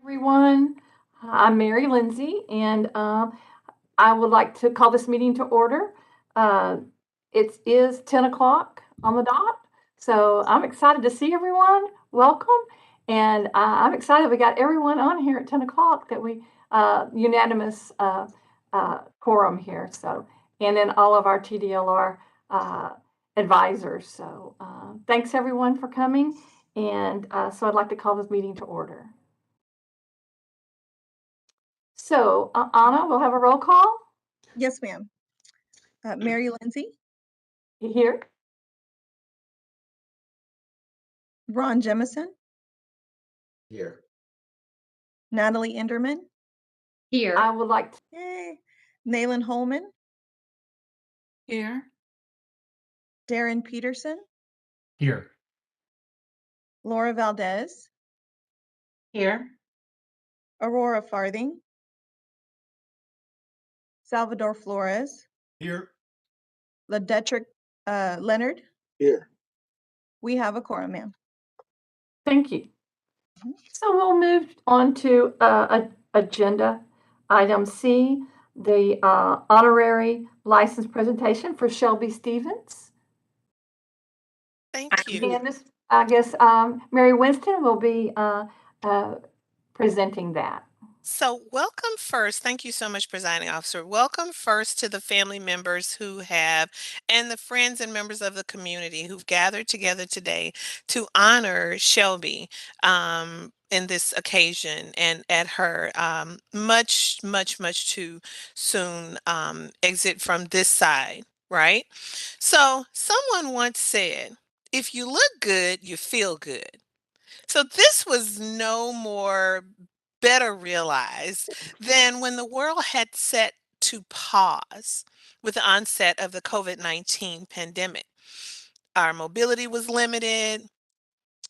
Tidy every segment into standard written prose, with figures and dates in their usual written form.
Everyone. I'm Mary Lindsay, and I would like to call this meeting to order. Uh, it is 10 o'clock on the dot, so I'm excited to see everyone. Welcome, and I'm excited we got everyone on here at 10 o'clock that we unanimous quorum here. So, and then all of our TDLR uh, advisors. So, thanks everyone for coming, and so I'd like to call this meeting to order. So, Anna, we'll have a roll call. Yes, ma'am. Mary Lindsay, You here? Ron Jemison, Here. Natalie Enderman, Here. I would like to. yay, Nayland Holman, Here. Darren Peterson, Here. Laura Valdez, Here. Aurora Farthing, Salvador Flores, Here. Ledettrick Leonard. Here. We have a quorum, ma'am. Thank you. So we'll move on to agenda item C, the honorary license presentation for Shelby Stevens. Thank you. And this, I guess, Mary Winston will be presenting that. So welcome first. Thank you so much, Presiding Officer. Welcome first to the family members who have, and the friends and members of the community who've gathered together today to honor Shelby in this occasion and at her much too soon exit from this side, right? So someone once said, if you look good, you feel good. So this was no more better realized than when the world had set to pause with the onset of the COVID-19 pandemic. Our mobility was limited.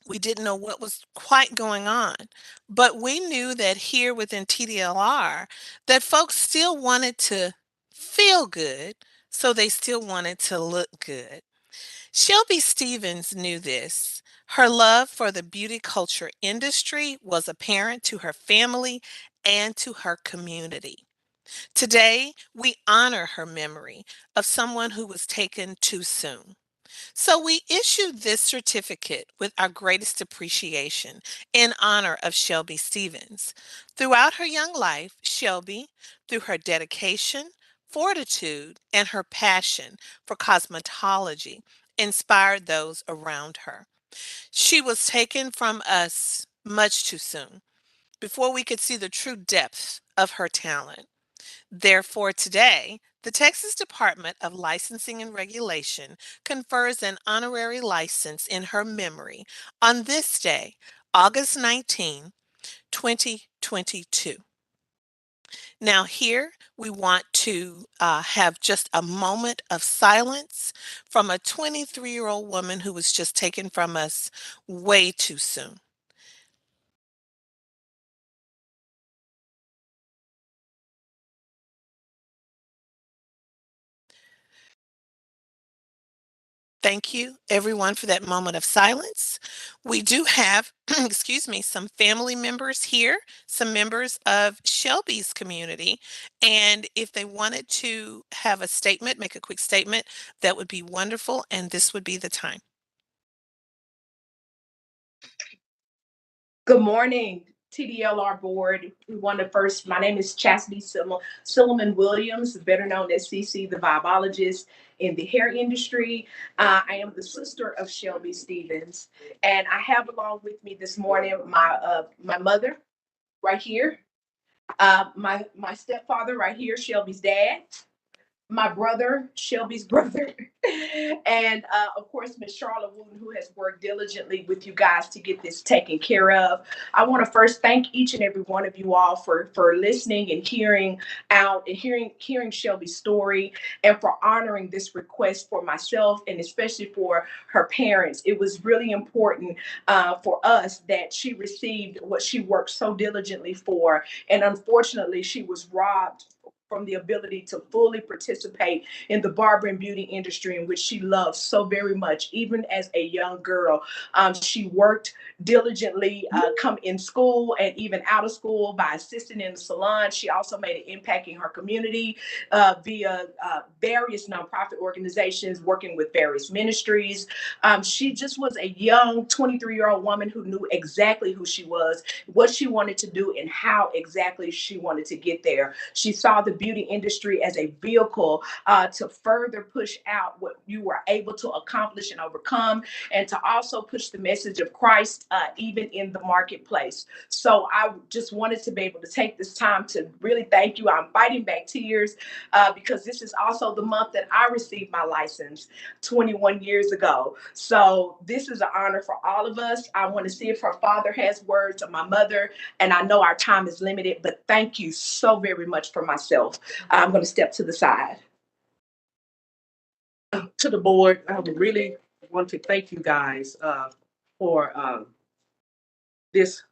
We didn't know what was quite going on, but we knew that here within TDLR that folks still wanted to feel good, so they still wanted to look good. Shelby Stevens knew this. Her love for the beauty culture industry was apparent to her family and to her community. Today, we honor her memory of someone who was taken too soon. So we issued this certificate with our greatest appreciation in honor of Shelby Stevens. Throughout her young life, Shelby, through her dedication, fortitude, and her passion for cosmetology, inspired those around her. She was taken from us much too soon, before we could see the true depth of her talent. Therefore, today, the Texas Department of Licensing and Regulation confers an honorary license in her memory on this day, August 19, 2022. Now, here we want to have just a moment of silence from a 23-year-old woman who was just taken from us way too soon. Thank you, everyone, for that moment of silence. We do have, excuse me, some family members here, some members of Shelby's community. And if they wanted to have a statement, make a quick statement, that would be wonderful. And this would be the time. Good morning, TDLR board. We want to first, my name is Chastity Silliman Williams, better known as CC, the biologist in the hair industry. I am the sister of Shelby Stevens, and I have along with me this morning my mother right here, my stepfather right here, Shelby's dad, my brother, Shelby's brother, and of course, Miss Charlotte Wooten, who has worked diligently with you guys to get this taken care of. I want to first thank each and every one of you all for listening and hearing out and hearing Shelby's story and for honoring this request for myself and especially for her parents. It was really important for us that she received what she worked so diligently for, and unfortunately, she was robbed from the ability to fully participate in the barber and beauty industry, in which she loves so very much. Even as a young girl, she worked diligently, come in school and even out of school by assisting in the salon. She also made an impact in her community via various nonprofit organizations, working with various ministries. She just was a young 23-year-old woman who knew exactly who she was, what she wanted to do, and how exactly she wanted to get there. She saw the beauty industry as a vehicle to further push out what you were able to accomplish and overcome, and to also push the message of Christ even in the marketplace. So I just wanted to be able to take this time to really thank you. I'm fighting back tears because this is also the month that I received my license 21 years ago. So this is an honor for all of us. I want to see if her father has words, or my mother, and I know our time is limited, but thank you so very much for myself. I'm going to step to the side. To the board, I would really want to thank you guys for this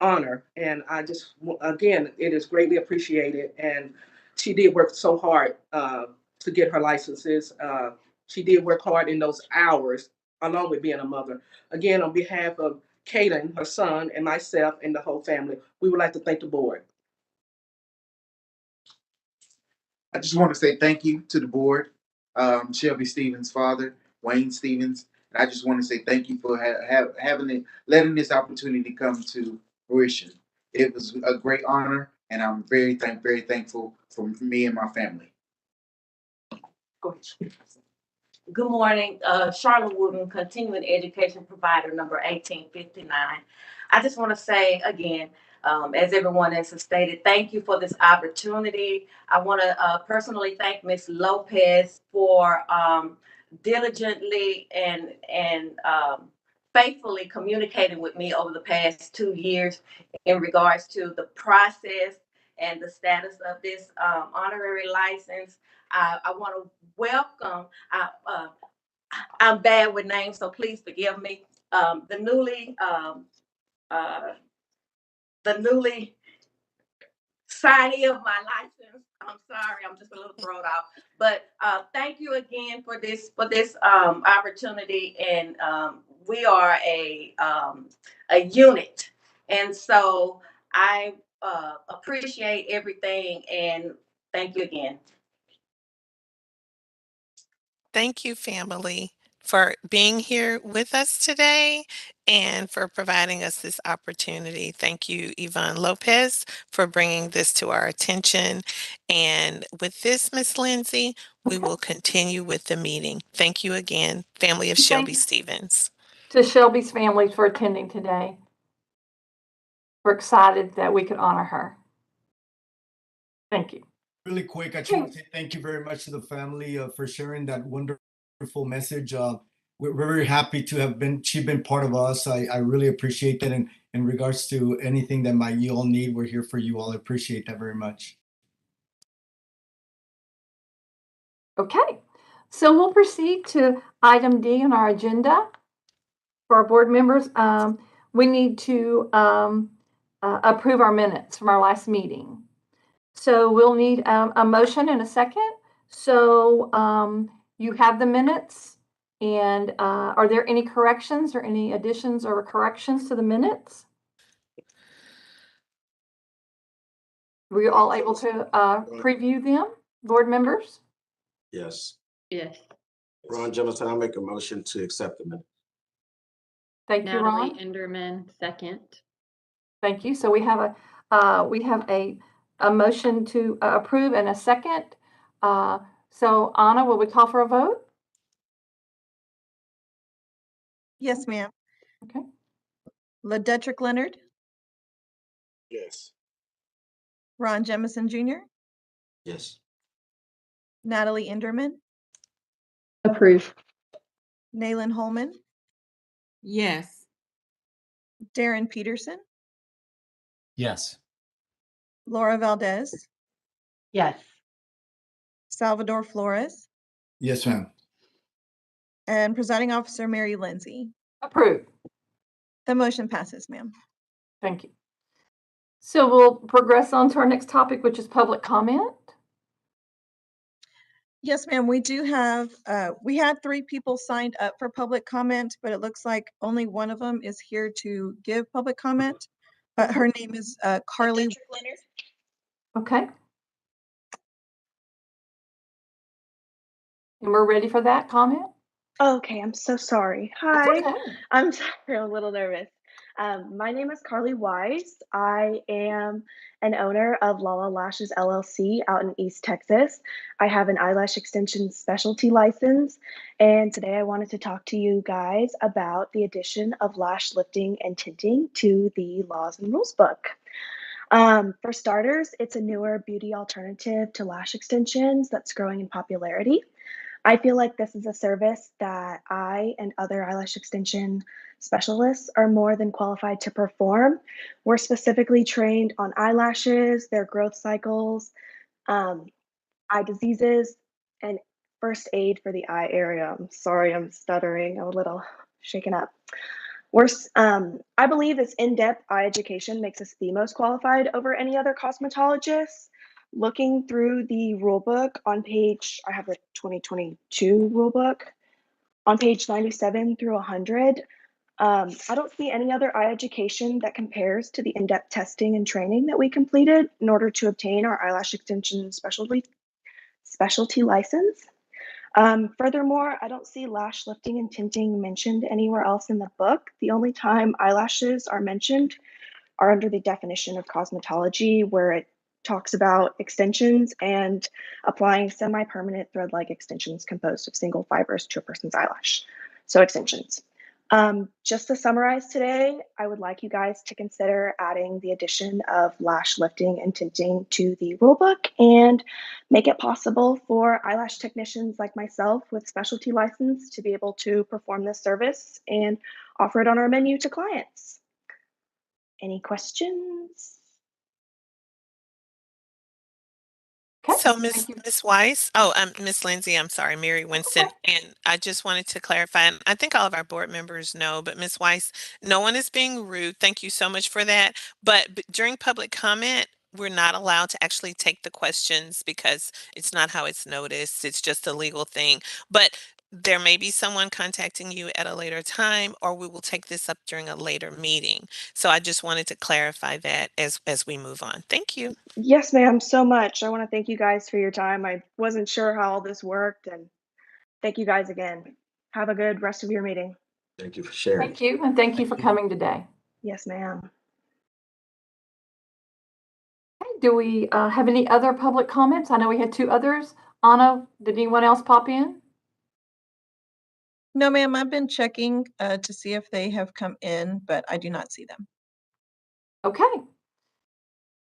honor. And I just, again, it is greatly appreciated. And she did work so hard to get her licenses. She did work hard in those hours, along with being a mother. Again, on behalf of Kaden, her son, and myself and the whole family, we would like to thank the board. I just want to say thank you to the board, Shelby Stevens' father, Wayne Stevens. And I just want to say thank you for letting this opportunity come to fruition. It was a great honor, and I'm very thankful for me and my family. Go ahead. Good morning, Charlotte Wooden, continuing education provider number 1859. I just want to say again, as everyone else has stated, thank you for this opportunity. I want to personally thank Ms. Lopez for diligently and faithfully communicating with me over the past 2 years in regards to the process and the status of this honorary license. I want to welcome, I'm bad with names, so please forgive me. The newly signee of my license. I'm sorry, I'm just a little thrown off. But thank you again for this opportunity. And we are a unit, and so I appreciate everything. And thank you again. Thank you, family, for being here with us today and for providing us this opportunity. Thank you, Yvonne Lopez, for bringing this to our attention. And with this, Miss Lindsay, we will continue with the meeting. Thank you again, family of Shelby Stevens. To Shelby's family for attending today. We're excited that we could honor her. Thank you. Really quick, I just want to say thank you very much to the family for sharing that wonderful message. We're very happy to have she's been part of us. I really appreciate that. And in regards to anything that you all need, we're here for you all. I appreciate that very much. Okay, so we'll proceed to item D on our agenda. For our board members, we need to approve our minutes from our last meeting. So we'll need a motion and a second. So you have the minutes, and are there any corrections or any additions or corrections to the minutes? Were you all able to preview them, board members? Yes. Yes. Ron Jellison, I'll make a motion to accept the minute. Thank you, Ron. Natalie Enderman, second. Thank you. So we have a motion to approve and a second. So Anna, will we call for a vote? Yes, ma'am. Okay. LaDetrick Leonard, Yes. Ron Jemison Jr., Yes. Natalie Enderman, Approve. Nayland Holman, Yes. Darren Peterson, Yes. Laura Valdez, Yes. Salvador Flores, Yes, ma'am. and Presiding Officer Mary Lindsay. Approved. The motion passes, ma'am. Thank you. So we'll progress on to our next topic, which is public comment. Yes, ma'am, we do have, we had 3 people signed up for public comment, but it looks like only one of them is here to give public comment. Her name is Carly. Okay. And we're ready for that comment? Okay, I'm so sorry. That's Hi, okay. I'm sorry, I'm a little nervous. My name is Carly Wise. I am an owner of Lala Lashes LLC out in East Texas. I have an eyelash extension specialty license, and today I wanted to talk to you guys about the addition of lash lifting and tinting to the Laws and Rules book. For starters, it's a newer beauty alternative to lash extensions that's growing in popularity. I feel like this is a service that I and other eyelash extension specialists are more than qualified to perform. We're specifically trained on eyelashes, their growth cycles, um, eye diseases, and first aid for the eye area. I'm sorry, I'm stuttering. I'm a little shaken up. I believe this in-depth eye education makes us the most qualified over any other cosmetologists. Looking through the rule book on page, I have the 2022 rule book, on page 97 through 100, I don't see any other eye education that compares to the in-depth testing and training that we completed in order to obtain our eyelash extension specialty license. Furthermore, I don't see lash lifting and tinting mentioned anywhere else in the book. The only time eyelashes are mentioned are under the definition of cosmetology, where it talks about extensions and applying semi-permanent thread-like extensions composed of single fibers to a person's eyelash. So extensions. Just to summarize today, I would like you guys to consider adding the addition of lash lifting and tinting to the rulebook and make it possible for eyelash technicians like myself with specialty license to be able to perform this service and offer it on our menu to clients. Any questions? Okay. So, Thank you. Miss Miss Lindsay, I'm sorry, Mary Winston, and I just wanted to clarify, and I think all of our board members know, but Miss Weiss, no one is being rude. Thank you so much for that. But during public comment, we're not allowed to actually take the questions because it's not how it's noticed. It's just a legal thing. But there may be someone contacting you at a later time, or we will take this up during a later meeting. So I just wanted to clarify that as we move on. Thank you. Yes, ma'am, so much. I want to thank you guys for your time. I wasn't sure how all this worked, and thank you guys again. Have a good rest of your meeting. Thank you for sharing. Thank you, and thank you for coming today. Yes, ma'am. Okay, do we have any other public comments? I know we had 2 others. Anna, did anyone else pop in? No, ma'am, I've been checking to see if they have come in, but I do not see them. Okay.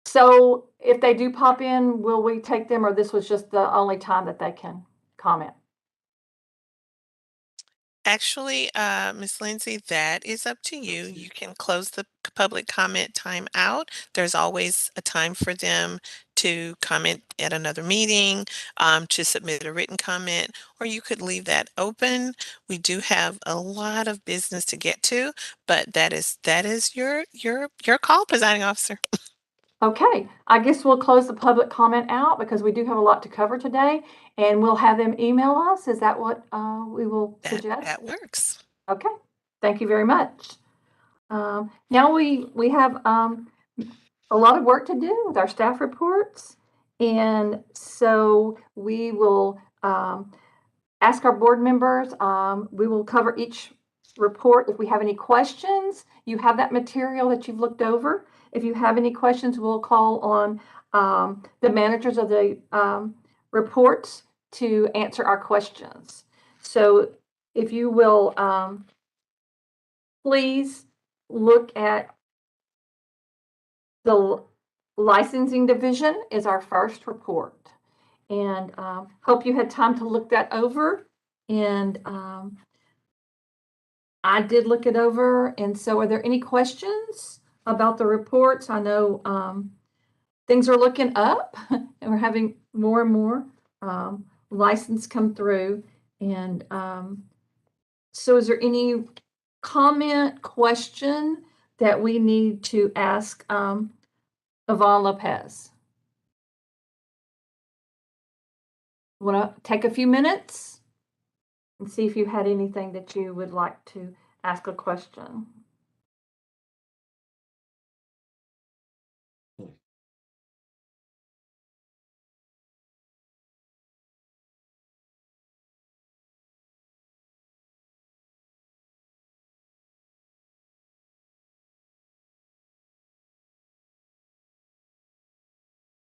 So if they do pop in, will we take them, or this was just the only time that they can comment? Actually, Ms. Lindsay, that is up to you. You can close the public comment time out. There's always a time for them to comment at another meeting, to submit a written comment, or you could leave that open. We do have a lot of business to get to, but that is your call, presiding officer. Okay, I guess we'll close the public comment out because we do have a lot to cover today, and we'll have them email us. Is that what we will suggest? That works. Okay, thank you very much. Now we have a lot of work to do with our staff reports, and so we will ask our board members. We will cover each report. If we have any questions, you have that material that you've looked over. If you have any questions, we'll call on the managers of the reports to answer our questions. So if you will please look at the licensing division is our first report. And hope you had time to look that over. And I did look it over. And so are there any questions about the reports? I know things are looking up and we're having more and more license come through. And so is there any comment, question that we need to ask Yvonne Lopez? Want to take a few minutes and see if you had anything that you would like to ask a question?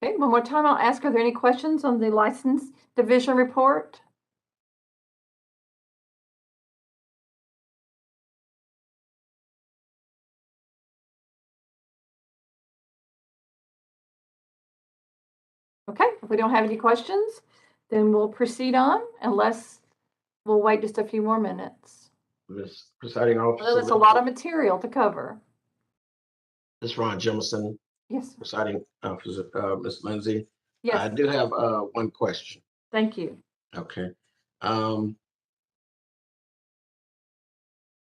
Okay, one more time, I'll ask, are there any questions on the license division report? Okay, if we don't have any questions, then we'll proceed on unless we'll wait just a few more minutes. Ms. Presiding Officer. Well, it's a lot of material to cover. This is Ron Jemison, Yes, Presiding Officer, Ms. Lindsay. I yes, do have one question. thank you. Okay.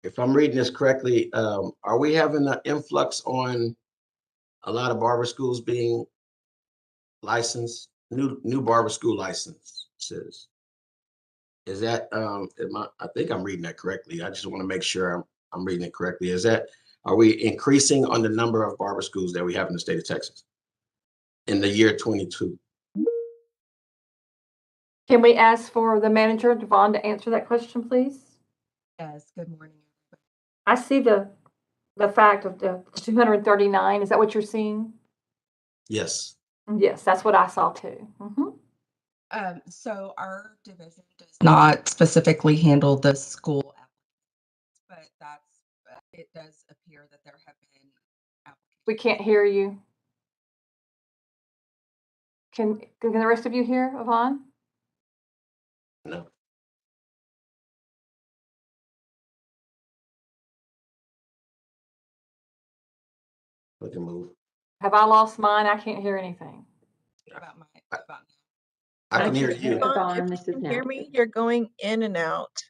If I'm reading this correctly, are we having an influx on a lot of barber schools being licensed, new barber school licenses? Is that I think I'm reading that correctly. I just want to make sure I'm reading it correctly. Are we increasing on the number of barber schools that we have in the state of Texas in the year 22? Can we ask for the manager, Devon, to answer that question, please? Yes, good morning. I see the fact of the 239. Is that what you're seeing? Yes. Yes, that's what I saw too. So our division does not specifically handle the school applications, but it does appear that there have been applications. We can't hear you. Can the rest of you hear, Yvonne? No. We can move. Have I lost mine? I can't hear anything. I can hear you. If you can hear me, you're going in and out.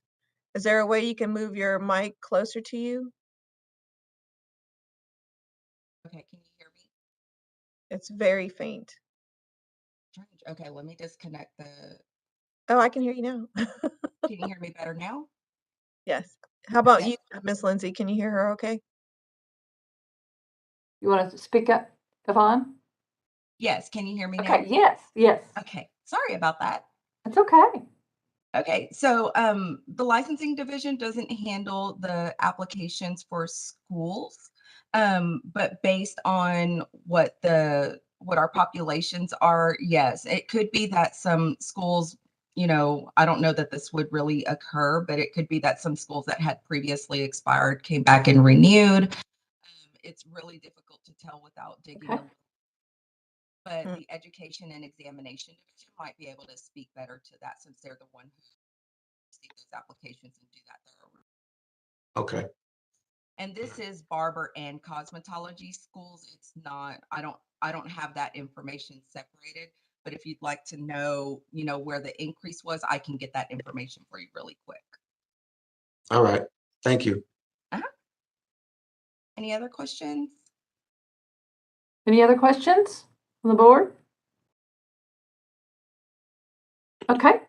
Is there a way you can move your mic closer to you? Okay, can you hear me? It's very faint. Strange. Okay, let me disconnect the. Oh, I can hear you now. Can you hear me better now? Yes. How about Okay. you, Miss Lindsay? Can you hear her okay? You want to speak up, Yvonne? Yes, can you hear me now? Okay, yes. Okay, sorry about that. That's okay. Okay, so the licensing division doesn't handle the applications for schools, but based on what our populations are, yes, it could be that some schools, I don't know that this would really occur, but it could be that some schools that had previously expired came back and renewed. It's really difficult to tell without digging. Okay. But the education and examination division might be able to speak better to that since they're the one who see those applications and do that thorough. Okay. And this is barber and cosmetology schools. It's not, I don't have that information separated, but if you'd like to know, where the increase was, I can get that information for you really quick. All right. Thank you. Any other questions? Any other questions on the board? Okay.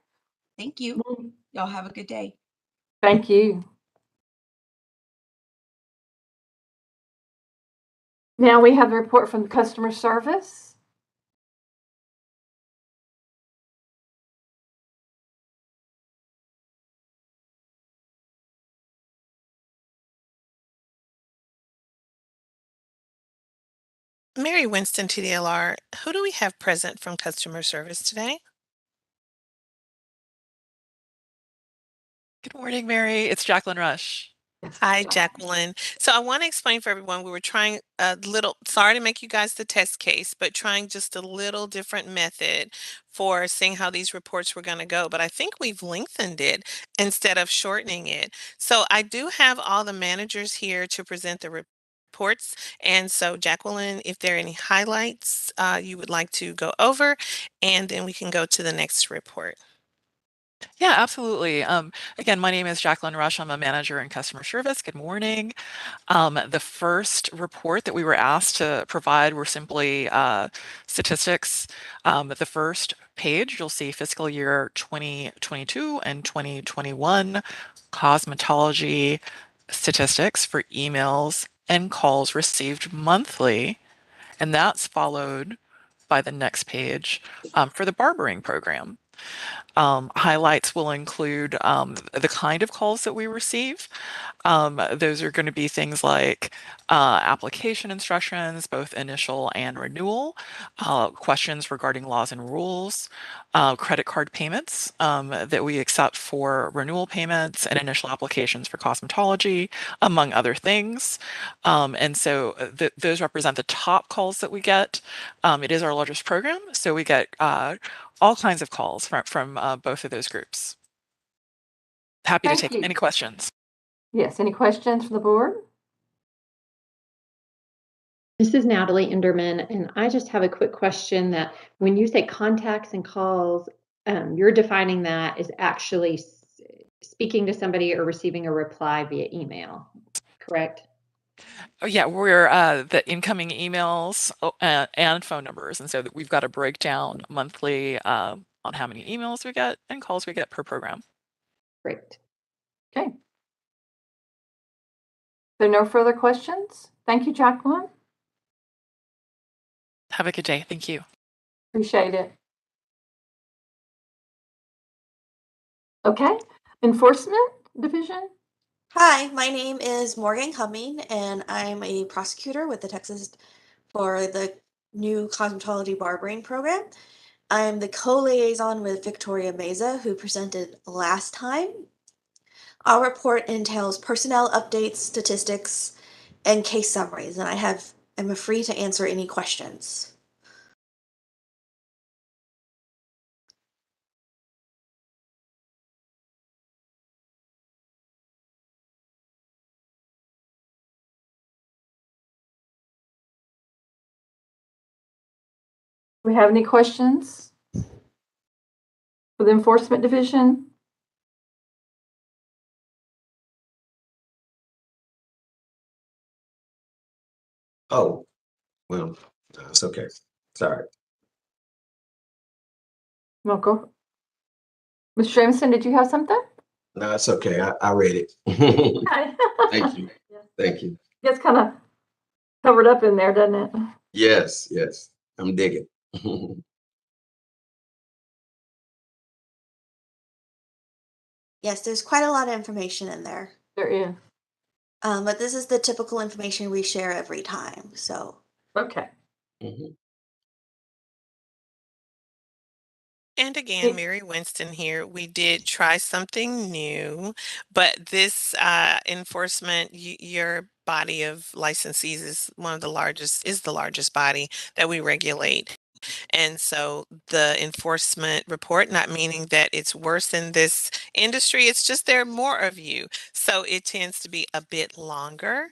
Thank you. Y'all have a good day. Thank you. Now we have the report from the customer service. Mary Winston, TDLR. Who do we have present from customer service today? Good morning, Mary. It's Jacqueline Rush. Hi, Jacqueline. So I want to explain for everyone, we were trying a little, sorry to make you guys the test case, but trying just a little different method for seeing how these reports were going to go. But I think we've lengthened it instead of shortening it. So I do have all the managers here to present the reports. And so Jacqueline, if there are any highlights you would like to go over, and then we can go to the next report. Yeah, absolutely. Again, my name is Jacqueline Rush. I'm a manager in customer service. Good morning. The first report that we were asked to provide were simply statistics. The first page, you'll see fiscal year 2022 and 2021 cosmetology statistics for emails and calls received monthly. And that's followed by the next page for the barbering program. Highlights will include the kind of calls that we receive. Those are going to be things like application instructions, both initial and renewal, questions regarding laws and rules, credit card payments that we accept for renewal payments and initial applications for cosmetology, among other things. And so those represent the top calls that we get. It is our largest program, so we get all kinds of calls from both of those groups. Happy to Thank take you. any questions. Yes, any questions from the board? This is Natalie Enderman, and I just have a quick question that when you say contacts and calls, you're defining that as actually speaking to somebody or receiving a reply via email, correct? Oh, yeah, we're the incoming emails and phone numbers, and so we've got a breakdown monthly on how many emails we get and calls we get per program. Great. Okay. There are no further questions? Thank you, Jacqueline. Have a good day. Thank you. Appreciate it. Okay, Enforcement Division. Hi, my name is Morgan Cumming, and I'm a prosecutor with the Texas for the new cosmetology barbering program. I'm the co-liaison with Victoria Meza, who presented last time. Our report entails personnel updates, statistics, and case summaries, and I'm free to answer any questions. Do we have any questions for the Enforcement Division? Oh, well, no, it's okay. Sorry. No, go. Mr. Jameson, did you have something? No, it's okay. I read it. Okay. Thank you. Thank you. Gets kind of covered up in there, doesn't it? Yes, yes. I'm digging. Yes, there's quite a lot of information in there. There is. But this is the typical information we share every time, so. Okay. Mhm. And again, Mary Winston here. We did try something new, but this enforcement, your body of licensees is the largest body that we regulate. And so the enforcement report, not meaning that it's worse in this industry, it's just there are more of you. So it tends to be a bit longer.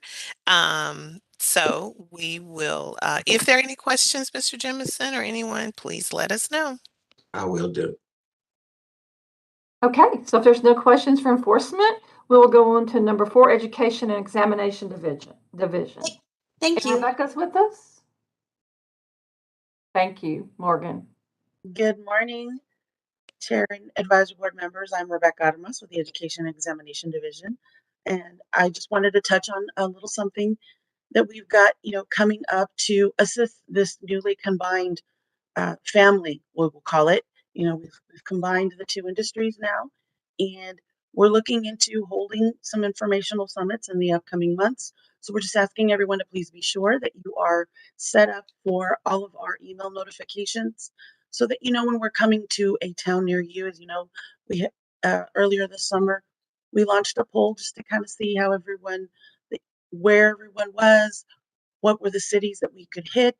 So we will, if there are any questions, Mr. Jemison or anyone, please let us know. I will do. Okay, so if there's no questions for enforcement, we will go on to number 4, Education and Examination Division. Thank you. Rebecca's with us. Thank you, Morgan. Good morning, Chair and Advisory Board members. I'm Rebecca Adamas with the Education and Examination Division. And I just wanted to touch on a little something that we've got, coming up to assist this newly combined family, we'll call it. We've combined the two industries now, and we're looking into holding some informational summits in the upcoming months. So we're just asking everyone to please be sure that you are set up for all of our email notifications so that when we're coming to a town near you. As you know, we earlier this summer we launched a poll just to kind of see how where everyone was, what were the cities that we could hit.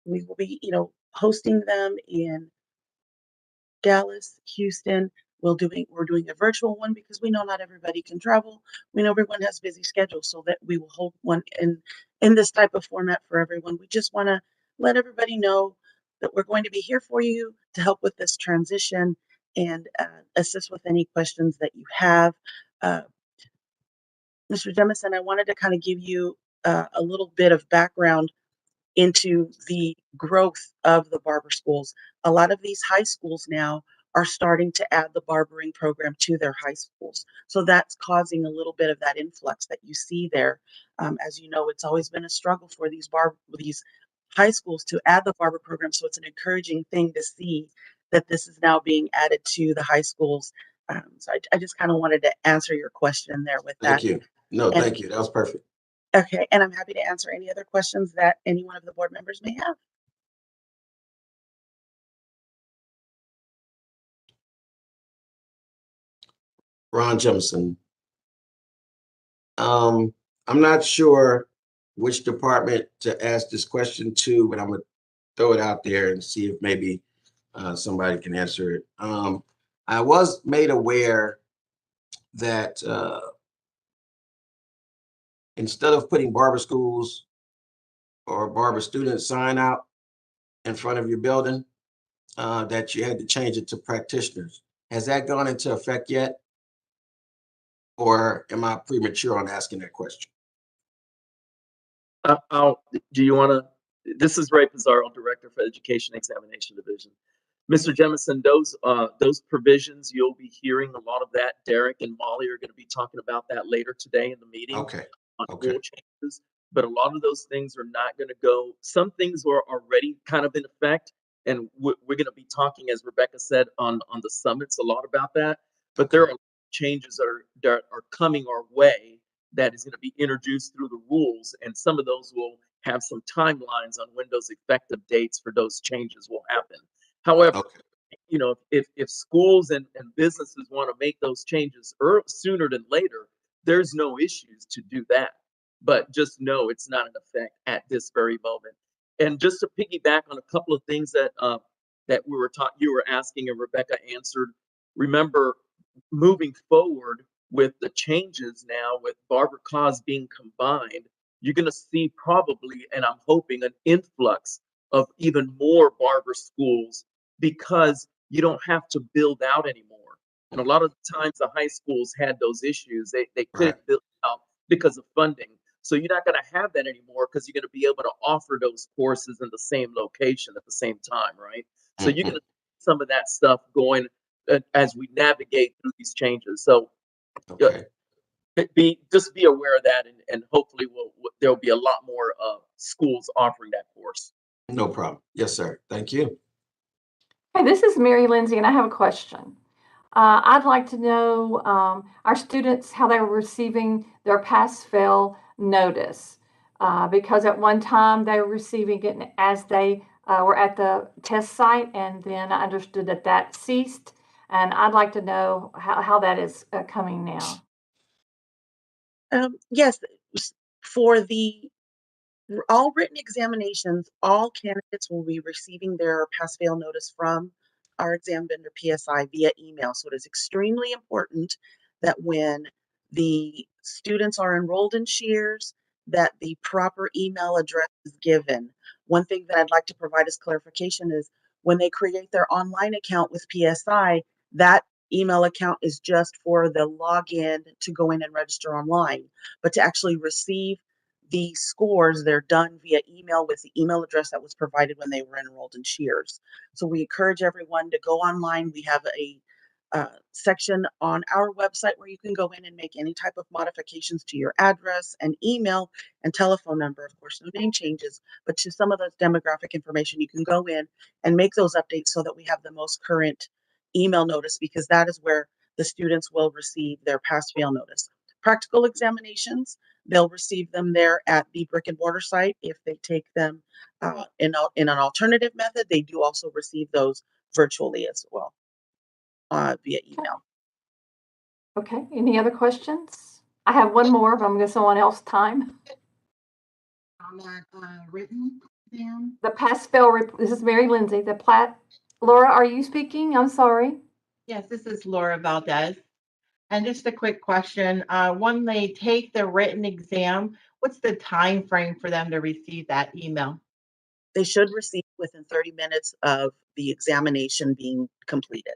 We will be, hosting them in Dallas, Houston. We're doing a virtual one because we know not everybody can travel. We know everyone has busy schedules, so that we will hold one in this type of format for everyone. We just want to let everybody know that we're going to be here for you to help with this transition, and assist with any questions that you have. Uh, Mr. Jemison, I wanted to kind of give you a little bit of background into the growth of the barber schools. A lot of these high schools now are starting to add the barbering program to their high schools. So that's causing a little bit of that influx that you see there. As you know, it's always been a struggle for these high schools to add the barber program. So it's an encouraging thing to see that this is now being added to the high schools. So I just kind of wanted to answer your question there with that. Thank you. No, And thank you. That was perfect. okay, and I'm happy to answer any other questions that any one of the board members may have. Ron Jemison. I'm not sure which department to ask this question to, but I'm gonna throw it out there and see if maybe somebody can answer it. I was made aware that instead of putting barber schools or barber students sign out in front of your building, that you had to change it to practitioners. Has that gone into effect yet? Or am I premature on asking that question? Do you want to? This is Ray Pizarro, Director for Education Examination Division. Mr. Jemison, those provisions, you'll be hearing a lot of that. Derek and Molly are going to be talking about that later today in the meeting. Okay. On Okay. rule changes, but a lot of those things are not going to go. Some things are already kind of in effect, and we're going to be talking, as Rebecca said, on the summits a lot about that. But there are changes that are coming our way that is going to be introduced through the rules, and some of those will have some timelines on when those effective dates for those changes will happen. However, Okay. you know, if schools and businesses want to make those changes sooner than later, there's no issues to do that. But just know it's not in effect at this very moment. And just to piggyback on a couple of things that that we were taught, you were asking and Rebecca answered. Remember, moving forward with the changes now with Barber Cause being combined, you're going to see probably, and I'm hoping, an influx of even more barber schools because you don't have to build out anymore. And a lot of the times the high schools had those issues. They couldn't Right. build out because of funding. So you're not going to have that anymore because you're going to be able to offer those courses in the same location at the same time, right? So you're going to see some of that stuff going as we navigate through these changes. So Okay. just be aware of that, and hopefully there'll be a lot more schools offering that course. No problem. Yes, sir. Thank you. Hey, this is Mary Lindsay, and I have a question. I'd like to know our students how they were receiving their pass-fail notice, because at one time they were receiving it as they were at the test site, and then I understood that that ceased, and I'd like to know how that is coming now. Yes, for the all written examinations, all candidates will be receiving their pass-fail notice from our exam vendor PSI via email. So it is extremely important that when the students are enrolled in Shears, that the proper email address is given. One thing that I'd like to provide as clarification is when they create their online account with PSI, that email account is just for the login to go in and register online, but to actually receive the scores, they're done via email with the email address that was provided when they were enrolled in Shears. So we encourage everyone to go online. We have a section on our website where you can go in and make any type of modifications to your address and email and telephone number. Of course, no name changes, but to some of those demographic information, you can go in and make those updates so that we have the most current email notice, because that is where the students will receive their pass-fail notice. Practical examinations, they'll receive them there at the brick and mortar site. If they take them in an alternative method, they do also receive those virtually as well via email. Okay, any other questions? I have one more, but I'm going to give someone else time. On that written exam? The pass-fail, this is Mary Lindsay, Laura, are you speaking? I'm sorry. Yes, this is Laura Valdez. And just a quick question. When they take the written exam, what's the time frame for them to receive that email? They should receive within 30 minutes of the examination being completed.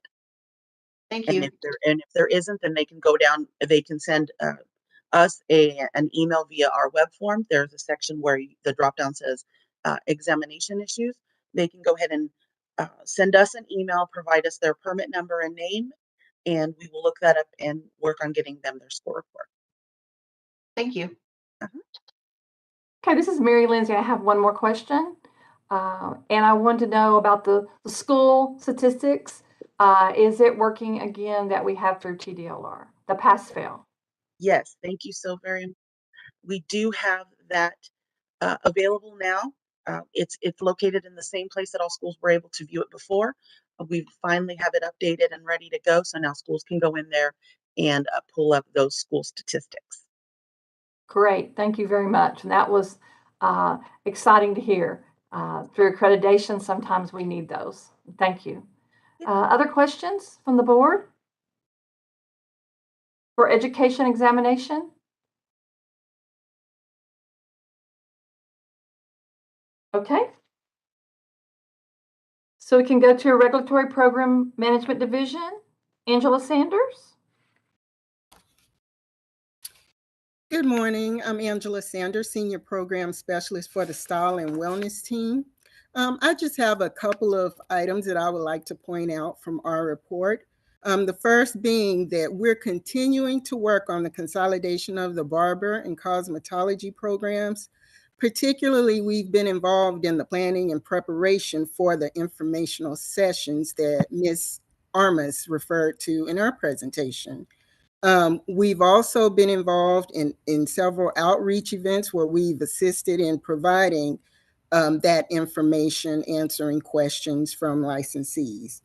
Thank And you. if there isn't, then they can go down, they can send us an email via our web form. There's a section where the drop down says examination issues. They can go ahead and send us an email, provide us their permit number and name, and we will look that up and work on getting them their score report. Thank you. Okay, this is Mary Lindsay. I have one more question. And I want to know about the school statistics. Is it working again that we have through TDLR, the pass-fail? Yes, thank you so very much. We do have that available now. It's located in the same place that all schools were able to view it before. We finally have it updated and ready to go, so now schools can go in there and pull up those school statistics. Great, thank you very much. And that was exciting to hear. Through accreditation, sometimes we need those. Thank you. Other questions from the board? For education examination? Okay. So we can go to a regulatory program management division. Angela Sanders. Good morning. I'm Angela Sanders, Senior Program Specialist for the Style and Wellness Team. I just have a couple of items that I would like to point out from our report. The first being that we're continuing to work on the consolidation of the barber and cosmetology programs. Particularly, we've been involved in the planning and preparation for the informational sessions that Ms. Armas referred to in her presentation. We've also been involved in several outreach events where we've assisted in providing that information, answering questions from licensees.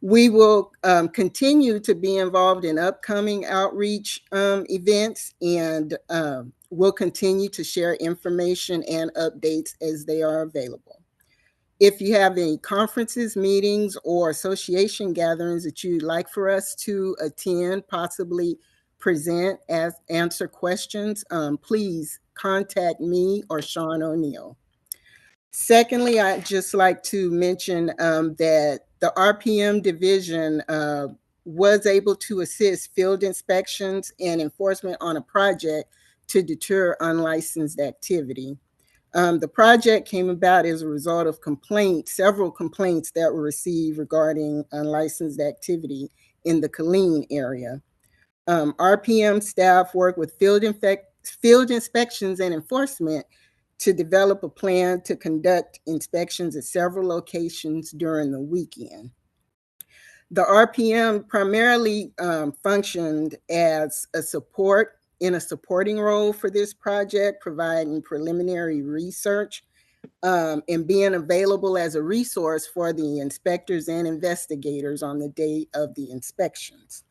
We will continue to be involved in upcoming outreach events, and we'll continue to share information and updates as they are available. If you have any conferences, meetings, or association gatherings that you'd like for us to attend, possibly present, answer questions, please contact me or Sean O'Neill. Secondly, I'd just like to mention that the RPM division was able to assist field inspections and enforcement on a project to deter unlicensed activity. The project came about as a result of several complaints that were received regarding unlicensed activity in the Killeen area. RPM staff worked with field inspections and enforcement to develop a plan to conduct inspections at several locations during the weekend. The RPM primarily functioned as a supporting role for this project, providing preliminary research and being available as a resource for the inspectors and investigators on the day of the inspections.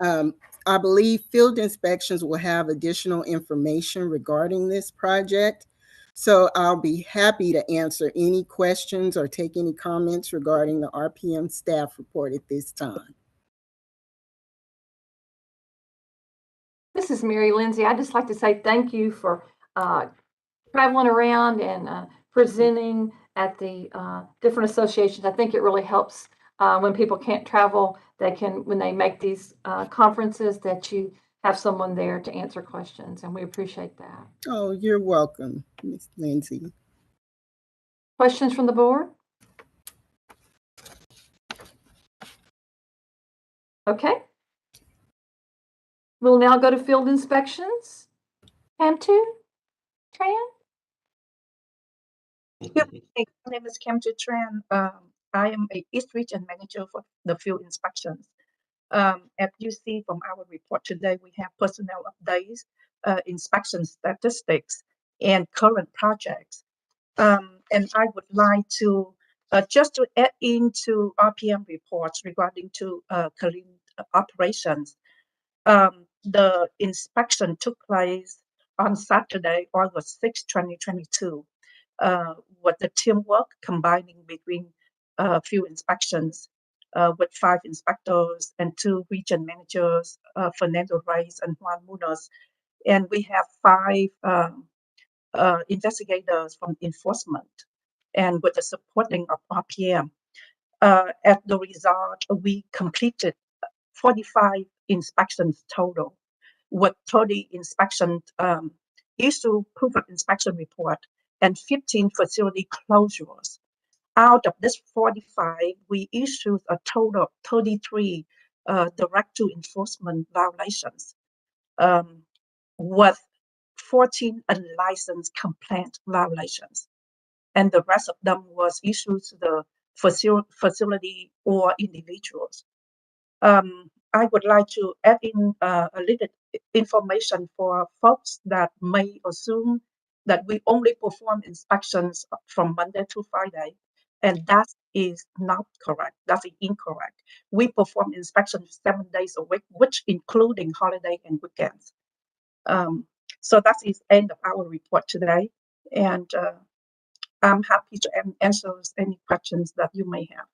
I believe field inspections will have additional information regarding this project. So I'll be happy to answer any questions or take any comments regarding the RPM staff report at this time. This is Mary Lindsay. I'd just like to say thank you for traveling around and presenting at the different associations. I think it really helps when people can't travel, when they make these conferences, that you have someone there to answer questions, and we appreciate that. Oh, you're welcome, Ms. Lindsay. Questions from the board? Okay. We'll now go to field inspections. Pam2, Tran? Yep. Hey, my name is Kim Tran. I am a East Region Manager for the field inspections. As you see from our report today, we have personnel updates, inspection statistics, and current projects. And I would like to just to add into RPM reports regarding to current operations. The inspection took place on Saturday, August 6, 2022. With the teamwork combining between few inspections with 5 inspectors and 2 region managers, Fernando Reyes and Juan Munoz. And we have 5 investigators from enforcement and with the supporting of RPM. As the result, we completed 45 inspections total, with 30 inspections issue proof of inspection report and 15 facility closures. Out of this 45, we issued a total of 33 direct to enforcement violations, with 14 unlicensed complaint violations. And the rest of them was issued to the facility or individuals. I would like to add in a little information for folks that may assume that we only perform inspections from Monday to Friday, and that is not correct. That's incorrect. We perform inspections 7 days a week, which including holiday and weekends. So that is end of our report today, and I'm happy to answer any questions that you may have.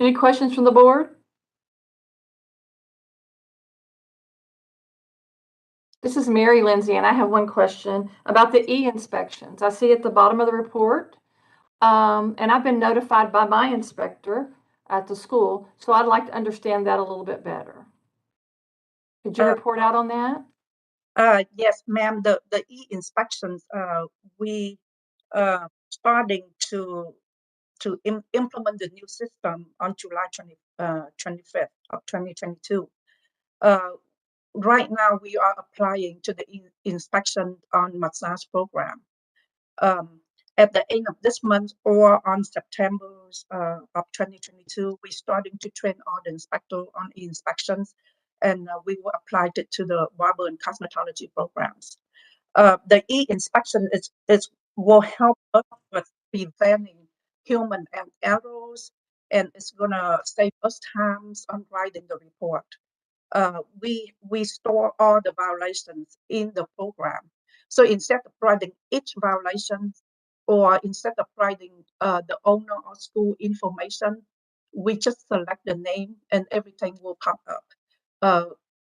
Any questions from the board? This is Mary Lindsay, and I have one question about the e-inspections. I see at the bottom of the report, and I've been notified by my inspector at the school, so I'd like to understand that a little bit better. Did you report out on that? Yes, ma'am. The e-inspections, we starting to implement the new system on July 25th of 2022. Right now, we are applying to the inspection on massage program. At the end of this month or on September of 2022, we're starting to train all the inspectors on inspections, and we will apply it to the Barbering and Cosmetology programs. The e-inspection will help us with preventing human errors, and it's gonna save us times on writing the report. We store all the violations in the program. So instead of writing each violation, or instead of writing the owner or school information, we just select the name and everything will pop up.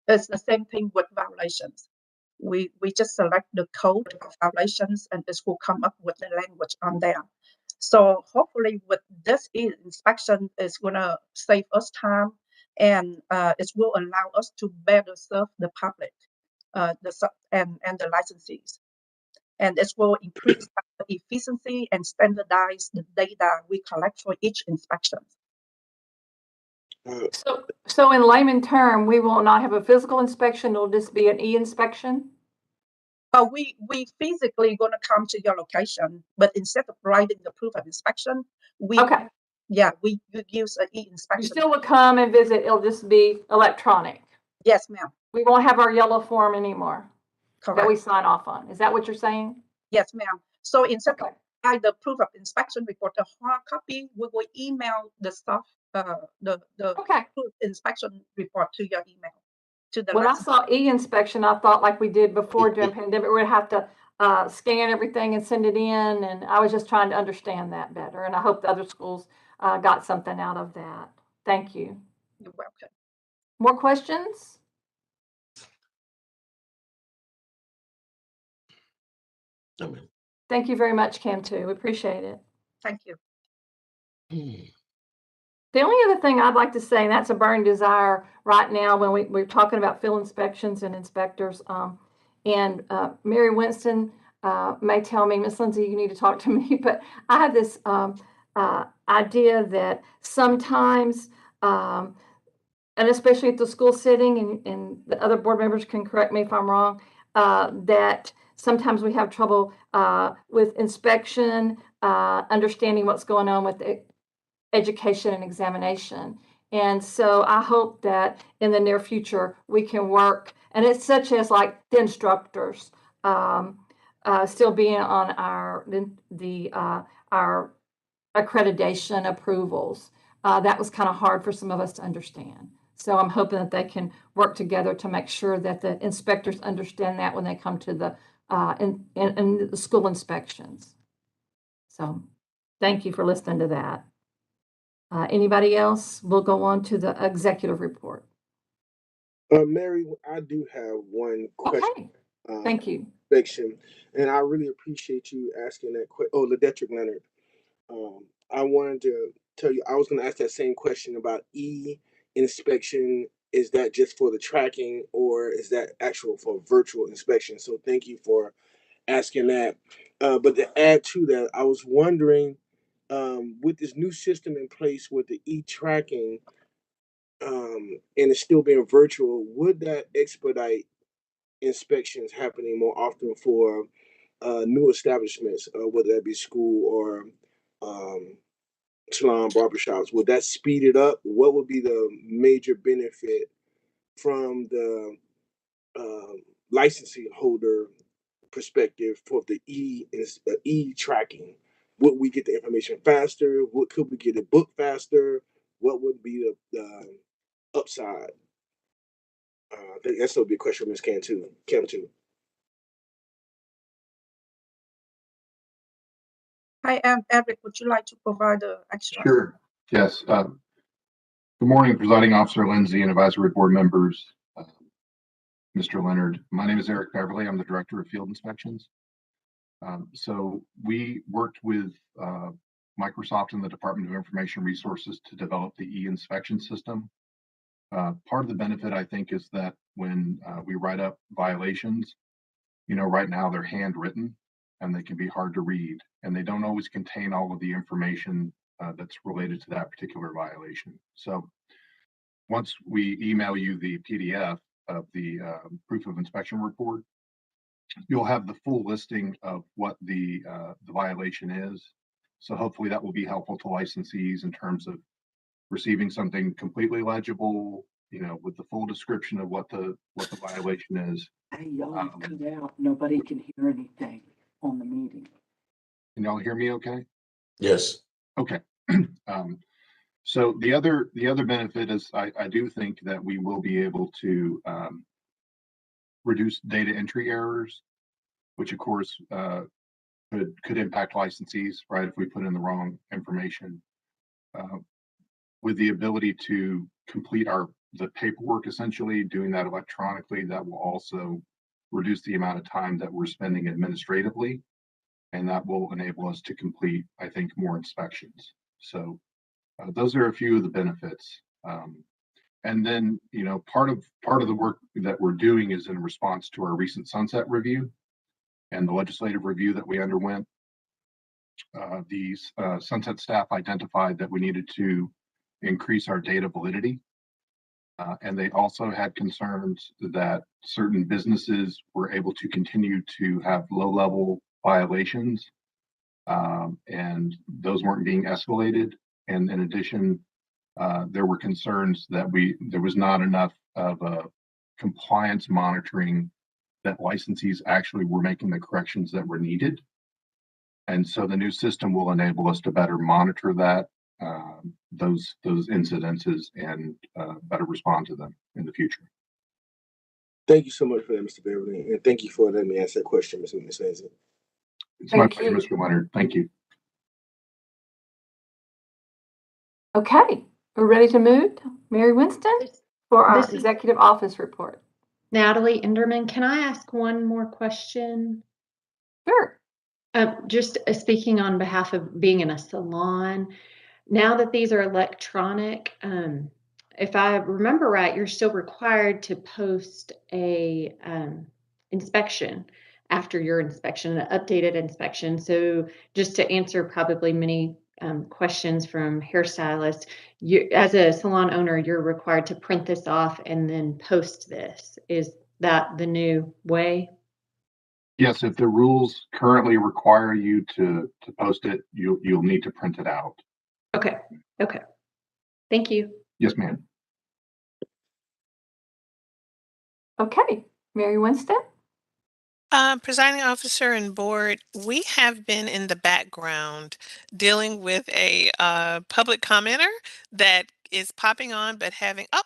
It's the same thing with violations. We just select the code of violations and this will come up with the language on there. So hopefully with this inspection, it's gonna save us time, and it will allow us to better serve the public, and the licensees. And it will increase the efficiency and standardize the data we collect for each inspection. So in layman term, we will not have a physical inspection, it'll just be an e-inspection? We physically gonna come to your location, but instead of writing the proof of inspection, we use an e-inspection. You still would come and visit, it'll just be electronic? Yes, ma'am. We won't have our yellow form anymore? Correct. That we sign off on. Is that what you're saying? Yes, ma'am. So instead of write the proof of inspection report, the hard copy, we will email the stuff, the proof inspection report to your email. When I saw e-inspection, I thought like we did before during pandemic, we'd have to scan everything and send it in. And I was just trying to understand that better. And I hope the other schools got something out of that. Thank you. You're welcome. More questions? Thank you very much, Cam, too. We appreciate it. Thank you. The only other thing I'd like to say, and that's a burning desire right now when we're talking about field inspections and inspectors, and Mary Winston may tell me, Miss Lindsay, you need to talk to me, but I have this idea that sometimes, and especially at the school sitting, and the other board members can correct me if I'm wrong, that sometimes we have trouble with inspection, understanding what's going on with the education and examination. And so I hope that in the near future we can work, and it's such as like the instructors still being on our accreditation approvals. That was kind of hard for some of us to understand. So I'm hoping that they can work together to make sure that the inspectors understand that when they come to the in the school inspections. So thank you for listening to that. Anybody else? We'll go on to the executive report. Mary, I do have one question. Okay. Thank you. And I really appreciate you asking that question. Oh, Ledettrick Leonard. I wanted to tell you, I was going to ask that same question about inspection. Is that just for the tracking, or is that actual for virtual inspection? So thank you for asking that. But to add to that, I was wondering, with this new system in place with the tracking, and it's still being virtual, would that expedite inspections happening more often for new establishments, whether that be school or um, salon barbershops? Would that speed it up? What would be the major benefit from the um, licensing holder perspective for the tracking? Would we get the information faster? What could we get it booked faster? What would be the upside? I think that's a big question, Ms. Cam too. Hi, Eric, would you like to provide the extra? Sure. Yes. Good morning, Presiding Officer Lindsay and Advisory Board members, Mr. Leonard. My name is Eric Beverly. I'm the Director of Field Inspections. So we worked with Microsoft and the Department of Information Resources to develop the e-inspection system. Part of the benefit, I think, is that when we write up violations, right now they're handwritten and they can be hard to read, and they don't always contain all of the information that's related to that particular violation. So once we email you the PDF of the proof of inspection report, you'll have the full listing of what the violation is. So hopefully that will be helpful to licensees in terms of receiving something completely legible, with the full description of what the violation is. Hey, y'all cut out. Nobody can hear anything on the meeting. Can y'all hear me okay? Yes. Okay. So the other benefit is I do think that we will be able to reduce data entry errors, which of course could impact licensees, right? If we put in the wrong information, with the ability to complete the paperwork, essentially doing that electronically, that will also reduce the amount of time that we're spending administratively, and that will enable us to complete, I think, more inspections. So those are a few of the benefits. And then, part of the work that we're doing is in response to our recent sunset review and the legislative review that we underwent. The sunset staff identified that we needed to increase our data validity. And they also had concerns that certain businesses were able to continue to have low-level violations, and those weren't being escalated. And in addition, there were concerns that there was not enough of a compliance monitoring, that licensees actually were making the corrections that were needed. And so the new system will enable us to better monitor those incidences and better respond to them in the future. Thank you so much for that, Mr. Beverly, and thank you for letting me ask that question, Ms. Lindsay. It's my pleasure, Mr. Leonard. Thank you. Okay, we're ready to move. Mary Winston for our executive office report. Natalie Enderman, can I ask one more question? Sure. Just speaking on behalf of being in a salon, now that these are electronic, if I remember right, you're still required to post a inspection after your inspection, an updated inspection. So just to answer probably many questions from hairstylists, as a salon owner, you're required to print this off and then post this. Is that the new way? Yes, if the rules currently require you to post it, you'll need to print it out. Okay. Thank you. Yes, ma'am. Okay, Mary Winston. Presiding officer and board, we have been in the background dealing with a public commenter that is popping on, but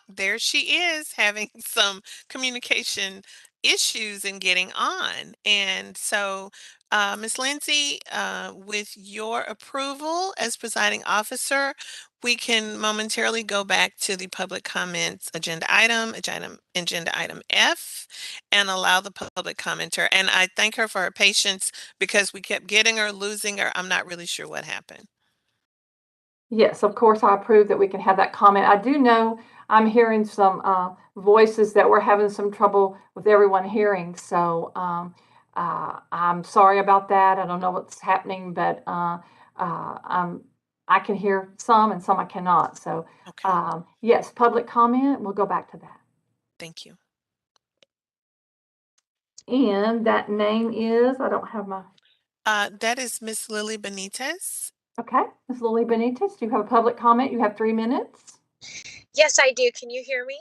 there she is, having some communication issues and getting on. And so, Ms. Lindsay, with your approval as presiding officer, we can momentarily go back to the public comments agenda item F, and allow the public commenter. And I thank her for her patience because we kept getting her, losing her. I'm not really sure what happened. Yes, of course, I approve that we can have that comment. I do know I'm hearing some voices that we're having some trouble with everyone hearing. So I'm sorry about that. I don't know what's happening, but I can hear some and some I cannot. So yes, public comment. We'll go back to that. Thank you. And that name is, I don't have my, That is Miss Lily Benitez. okay. Ms. Lily Benitez, do you have a public comment? You have 3 minutes. Yes, I do. Can you hear me?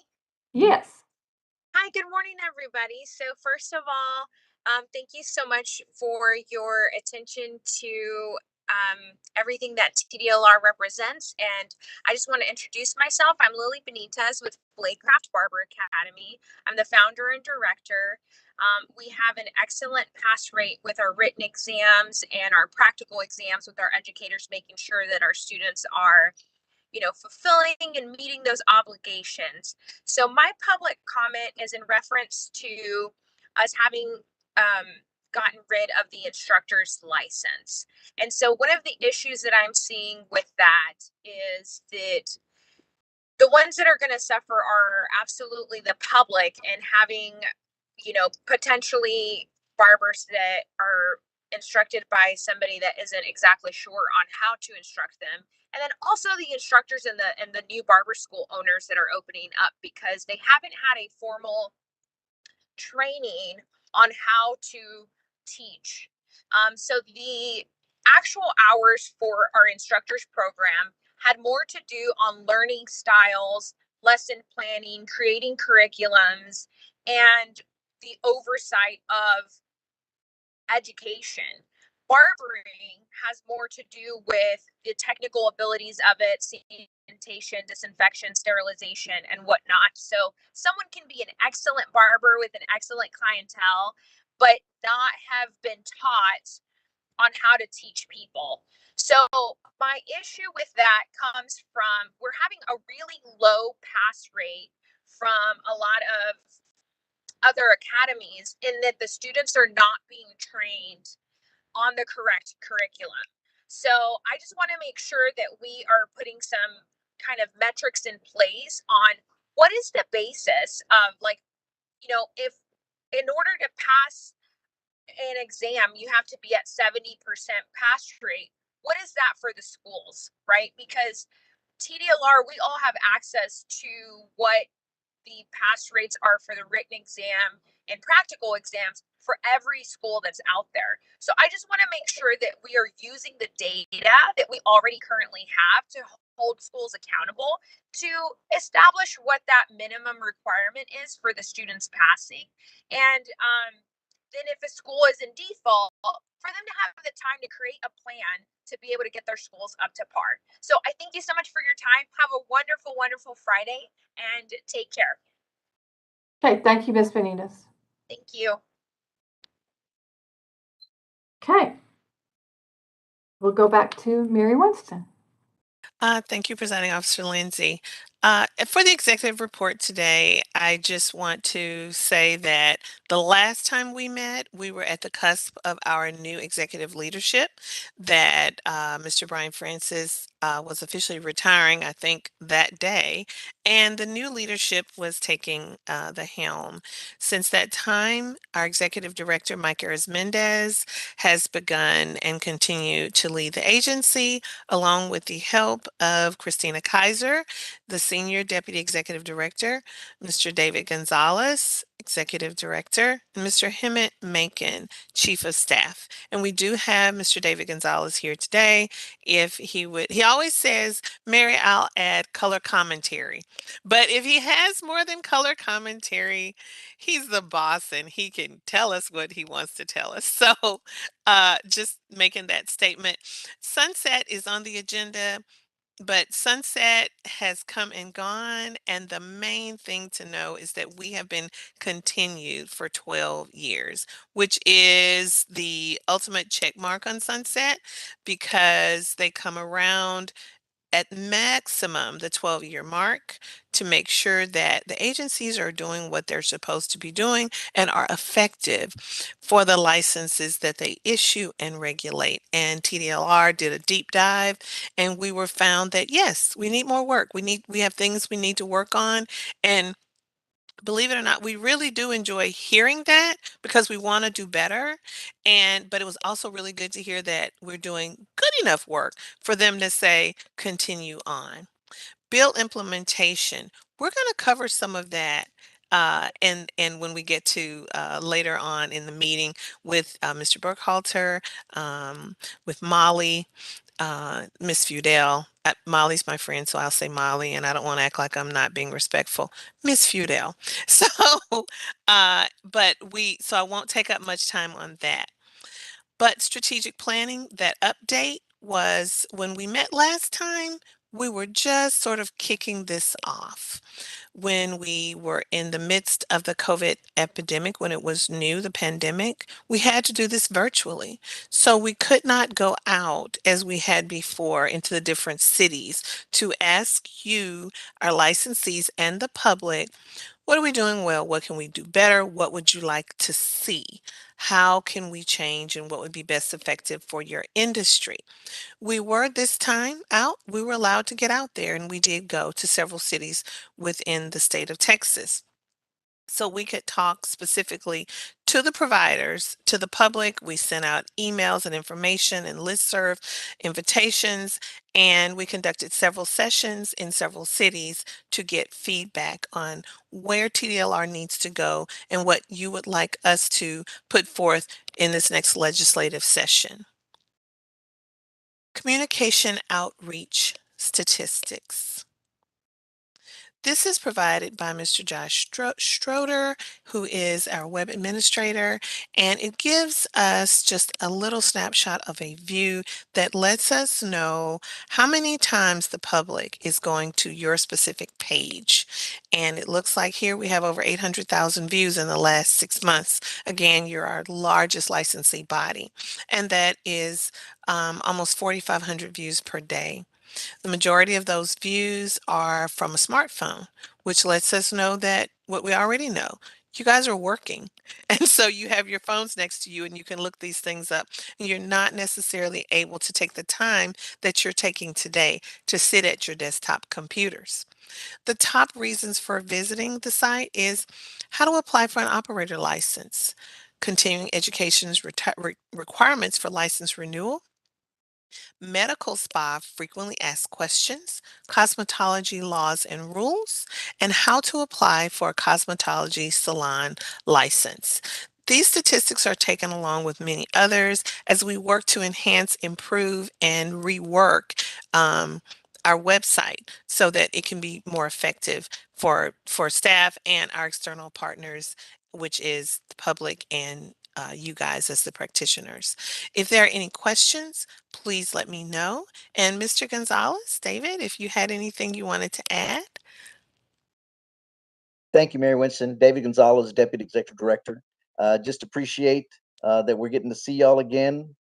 Yes. Hi, good morning, everybody. So, first of all, thank you so much for your attention to everything that TDLR represents. And I just want to introduce myself. I'm Lily Benitez with Blakecraft Barber Academy. I'm the founder and director. We have an excellent pass rate with our written exams and our practical exams with our educators, making sure that our students are fulfilling and meeting those obligations. So my public comment is in reference to us having gotten rid of the instructor's license. And so one of the issues that I'm seeing with that is that the ones that are going to suffer are absolutely the public, and having, potentially barbers that are instructed by somebody that isn't exactly sure on how to instruct them. And then also the instructors and the new barber school owners that are opening up because they haven't had a formal training on how to teach. So the actual hours for our instructors program had more to do on learning styles, lesson planning, creating curriculums, and the oversight of education. Barbering has more to do with the technical abilities of it, sanitation, disinfection, sterilization, and whatnot. So someone can be an excellent barber with an excellent clientele, but not have been taught on how to teach people. So my issue with that comes from we're having a really low pass rate from a lot of other academies in that the students are not being trained on the correct curriculum. So I just want to make sure that we are putting some kind of metrics in place on what is the basis of, like, if in order to pass an exam, you have to be at 70% pass rate. What is that for the schools, right? Because TDLR, we all have access to what the pass rates are for the written exam and practical exams for every school that's out there. So I just want to make sure that we are using the data that we already currently have to hold schools accountable to establish what that minimum requirement is for the students passing. And then if a school is in default, for them to have the time to create a plan to be able to get their schools up to par. So I thank you so much for your time. Have a wonderful, wonderful Friday and take care. Okay, thank you, Ms. Benitez. Thank you. Okay. We'll go back to Mary Winston. Thank you, Presiding Officer Lindsay. For the executive report today, I just want to say that the last time we met, we were at the cusp of our new executive leadership, that Mr. Brian Francis was officially retiring, I think, that day, and the new leadership was taking the helm. Since that time, our executive director, Mike Mendez, has begun and continued to lead the agency, along with the help of Christina Kaiser, the Senior Deputy Executive Director, Mr. David Gonzalez, Executive Director, and Mr. Hemant Macon, Chief of Staff. And we do have Mr. David Gonzalez here today. If he would, he always says, Mary, I'll add color commentary. But if he has more than color commentary, he's the boss and he can tell us what he wants to tell us. So just making that statement. Sunset is on the agenda, but sunset has come and gone. And the main thing to know is that we have been continued for 12 years, which is the ultimate check mark on sunset, because they come around at maximum the 12-year mark to make sure that the agencies are doing what they're supposed to be doing and are effective for the licenses that they issue and regulate. And TDLR did a deep dive, and we were found that yes, we need more work. We have things we need to work on, and believe it or not, we really do enjoy hearing that because we want to do better. But it was also really good to hear that we're doing good enough work for them to say, continue on. Bill implementation. We're going to cover some of that. And when we get to later on in the meeting with Mr. Burkhalter, with Molly, Miss Feudel. Molly's my friend, so I'll say Molly, and I don't want to act like I'm not being respectful. Miss Feudel. So, so I won't take up much time on that. But strategic planning, that update was when we met last time, we were just sort of kicking this off when we were in the midst of the COVID epidemic, when it was new, the pandemic. We had to do this virtually. So we could not go out as we had before into the different cities to ask you, our licensees, and the public, what are we doing well? What can we do better? What would you like to see? How can we change, and what would be best effective for your industry? We were this time out, we were allowed to get out there, and we did go to several cities within the state of Texas. So we could talk specifically to the providers, to the public. We sent out emails and information and listserv invitations, and we conducted several sessions in several cities to get feedback on where TDLR needs to go and what you would like us to put forth in this next legislative session. Communication outreach statistics. This is provided by Mr. Josh Stroder, who is our web administrator, and it gives us just a little snapshot of a view that lets us know how many times the public is going to your specific page. And it looks like here we have over 800,000 views in the last 6 months. Again, you're our largest licensee body, and that is almost 4,500 views per day. The majority of those views are from a smartphone, which lets us know that what we already know. You guys are working. And so you have your phones next to you and you can look these things up. And you're not necessarily able to take the time that you're taking today to sit at your desktop computers. The top reasons for visiting the site is how to apply for an operator license, continuing education's requirements for license renewal, medical spa frequently asked questions, cosmetology laws and rules, and how to apply for a cosmetology salon license. These statistics are taken along with many others as we work to enhance, improve, and rework our website so that it can be more effective for staff and our external partners, which is the public and you guys as the practitioners. If there are any questions, please let me know. And Mr. Gonzalez, David, if you had anything you wanted to add. Thank you, Mary Winston. David Gonzalez, Deputy Executive Director. Just appreciate that we're getting to see y'all again.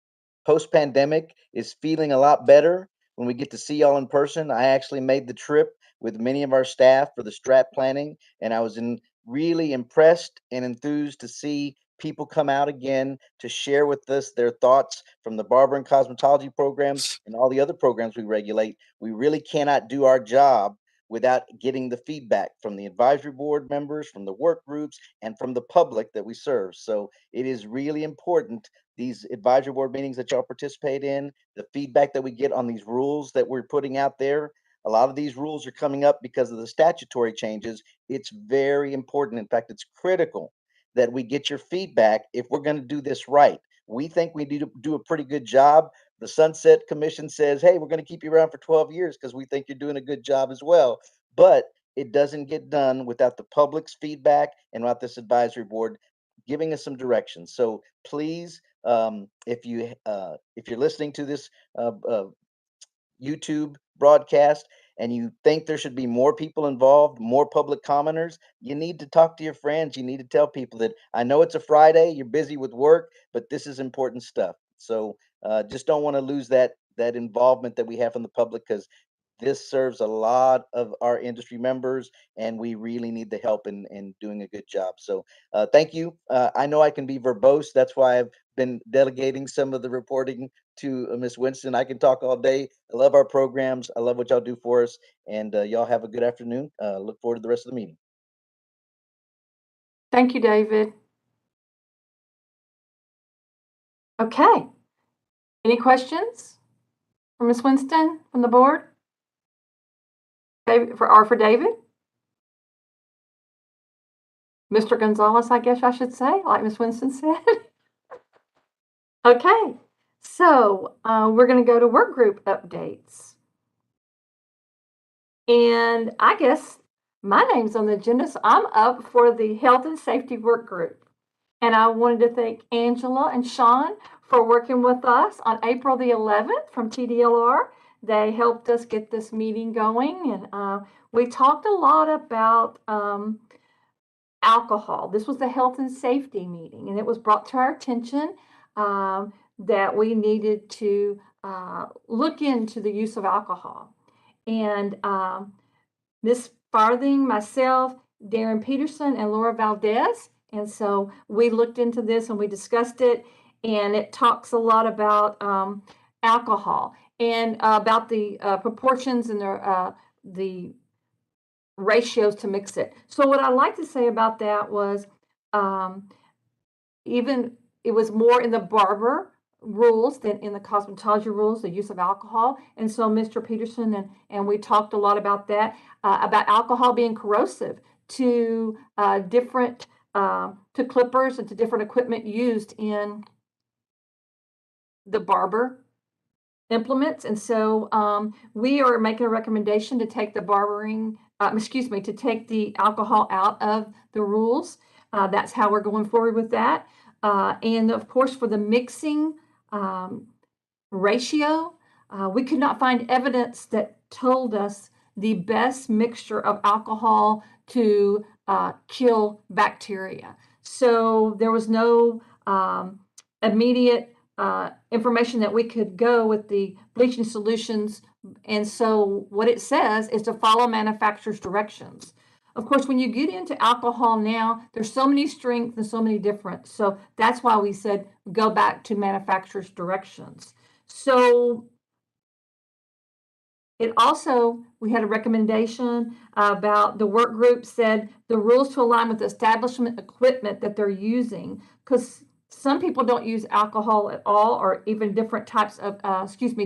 Post-pandemic is feeling a lot better when we get to see y'all in person. I actually made the trip with many of our staff for the strat planning, and I was really impressed and enthused to see people come out again to share with us their thoughts from the barber and cosmetology programs and all the other programs we regulate. We really cannot do our job without getting the feedback from the advisory board members, from the work groups, and from the public that we serve. So it is really important, these advisory board meetings that y'all participate in, the feedback that we get on these rules that we're putting out there. A lot of these rules are coming up because of the statutory changes. It's very important. In fact, it's critical that we get your feedback if we're going to do this right. We think we need to do a pretty good job. The Sunset Commission says, hey, we're going to keep you around for 12 years because we think you're doing a good job as well. But it doesn't get done without the public's feedback and without this advisory board giving us some directions. So please, if you're listening to this YouTube broadcast and you think there should be more people involved, more public commenters, you need to talk to your friends. You need to tell people that I know it's a Friday, you're busy with work, but this is important stuff. So just don't want to lose that involvement that we have from the public, because This serves a lot of our industry members, and we really need the help in doing a good job. So thank you. I know I can be verbose. That's why I've been delegating some of the reporting to Ms. Winston. I can talk all day. I love our programs. I love what y'all do for us. And y'all have a good afternoon. Look forward to the rest of the meeting. Thank you, David. Okay. Any questions for Ms. Winston from the board? David, for David? Mr. Gonzalez, I guess I should say, like Ms. Winston said. Okay. So we're going to go to work group updates. And I guess my name's on the agenda, so I'm up for the health and safety work group. And I wanted to thank Angela and Sean for working with us on April the 11th from TDLR. They helped us get this meeting going, and we talked a lot about alcohol. This was the health and safety meeting, and it was brought to our attention that we needed to look into the use of alcohol. And Ms. Farthing, myself, Darren Peterson, and Laura Valdez. And so we looked into this and we discussed it, and it talks a lot about alcohol and about the proportions and the ratios to mix it. So what I like to say about that was even it was more in the barber rules than in the cosmetology rules, the use of alcohol. And so Mr. Peterson and we talked a lot about that, about alcohol being corrosive to different, to clippers and to different equipment used in the barber implements. And so we are making a recommendation to take the to take the alcohol out of the rules. That's how we're going forward with that. And of course, for the mixing ratio, we could not find evidence that told us the best mixture of alcohol to kill bacteria. So there was no immediate information that we could go with the bleaching solutions. And so what it says is to follow manufacturer's directions. Of course, when you get into alcohol now, there's so many strengths and so many different. So that's why we said go back to manufacturer's directions. So it also, we had a recommendation about the work group said the rules to align with the establishment equipment that they're using, because some people don't use alcohol at all or even different types of,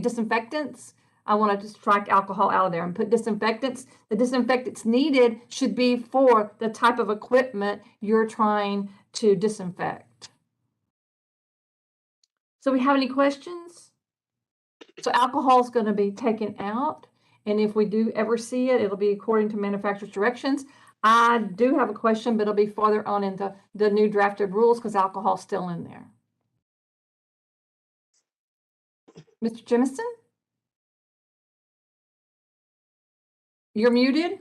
disinfectants. I want to just strike alcohol out of there and put disinfectants. The disinfectants needed should be for the type of equipment you're trying to disinfect. So we have any questions? So alcohol is going to be taken out. And if we do ever see it, it'll be according to manufacturer's directions. I do have a question, but it'll be farther on in the new drafted rules because alcohol's still in there. Mr. Jemison? You're muted.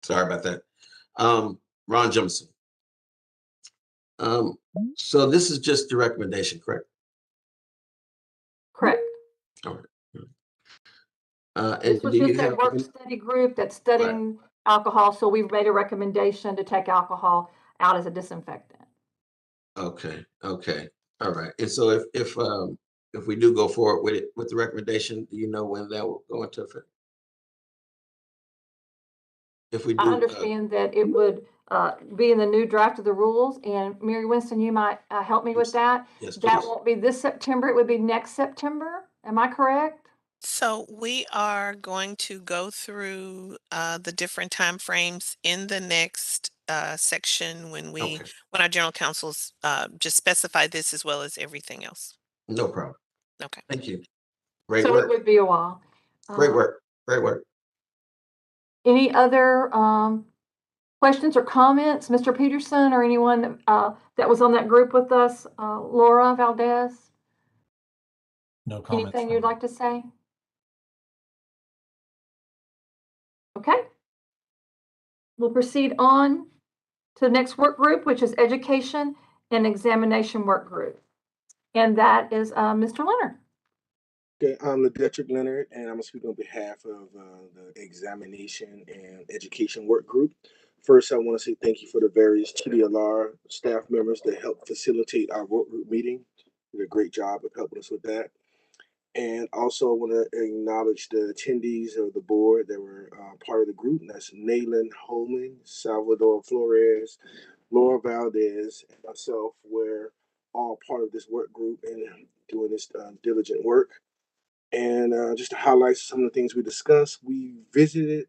Sorry about that. Ron Jemison. So this is just the recommendation, correct? Correct. All right. This was just a work study group that's studying alcohol, so we've made a recommendation to take alcohol out as a disinfectant. Okay. All right. And so if we do go forward with the recommendation, do you know when that will go into effect? If we do, I understand that it would be in the new draft of the rules, and Mary Winston, you might help me with that. Yes, that please. won't be this September, it would be next September. Am I correct? So we are going to go through the different time frames in the next section when our general counsels just specify this as well as everything else. No problem. Okay. Thank you. Great So work. it would be a while. Great work. Great work. Any other questions or comments, Mr. Peterson, or anyone that was on that group with us? Laura Valdez? No comments. Anything you'd like to say? Okay. We'll proceed on to the next work group, which is Education and Examination Work Group. And that is Mr. Leonard. Okay, I'm Ledrick Leonard, and I'm going to speak on behalf of the Examination and Education Work Group. First, I want to say thank you for the various TDLR staff members that helped facilitate our work group meeting. They did a great job of helping us with that. And also, I want to acknowledge the attendees of the board that were part of the group. And that's Nayland Holman, Salvador Flores, Laura Valdez, and myself. We're all part of this work group and doing this diligent work. And just to highlight some of the things we discussed, we visited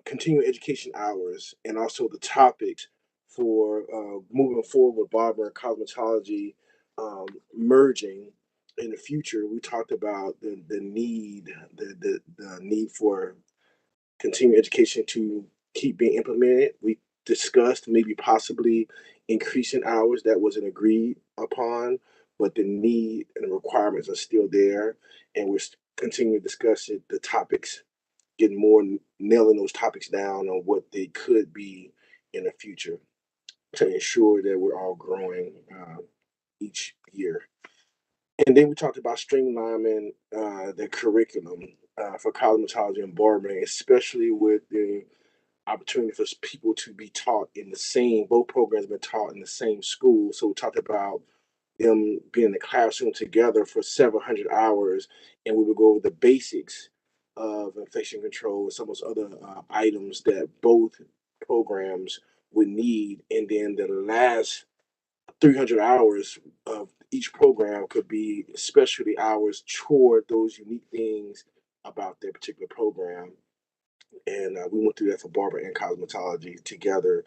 continuing education hours and also the topics for moving forward with barber and cosmetology merging in the future. We talked about the need for continuing education to keep being implemented. We discussed maybe possibly increasing hours. That wasn't agreed upon, but the need and the requirements are still there, and we're continuing to discuss the topics, getting more nailing those topics down on what they could be in the future to ensure that we're all growing each year. And then we talked about streamlining the curriculum for cosmetology and barbering, especially with the opportunity for people to be taught in the same, both programs been taught in the same school. So we talked about them being in the classroom together for several hundred hours, and we would go over the basics of infection control and some of those other items that both programs would need. And then the last 300 hours of each program could be specialty hours toward those unique things about their particular program. And we went through that for barber and cosmetology together,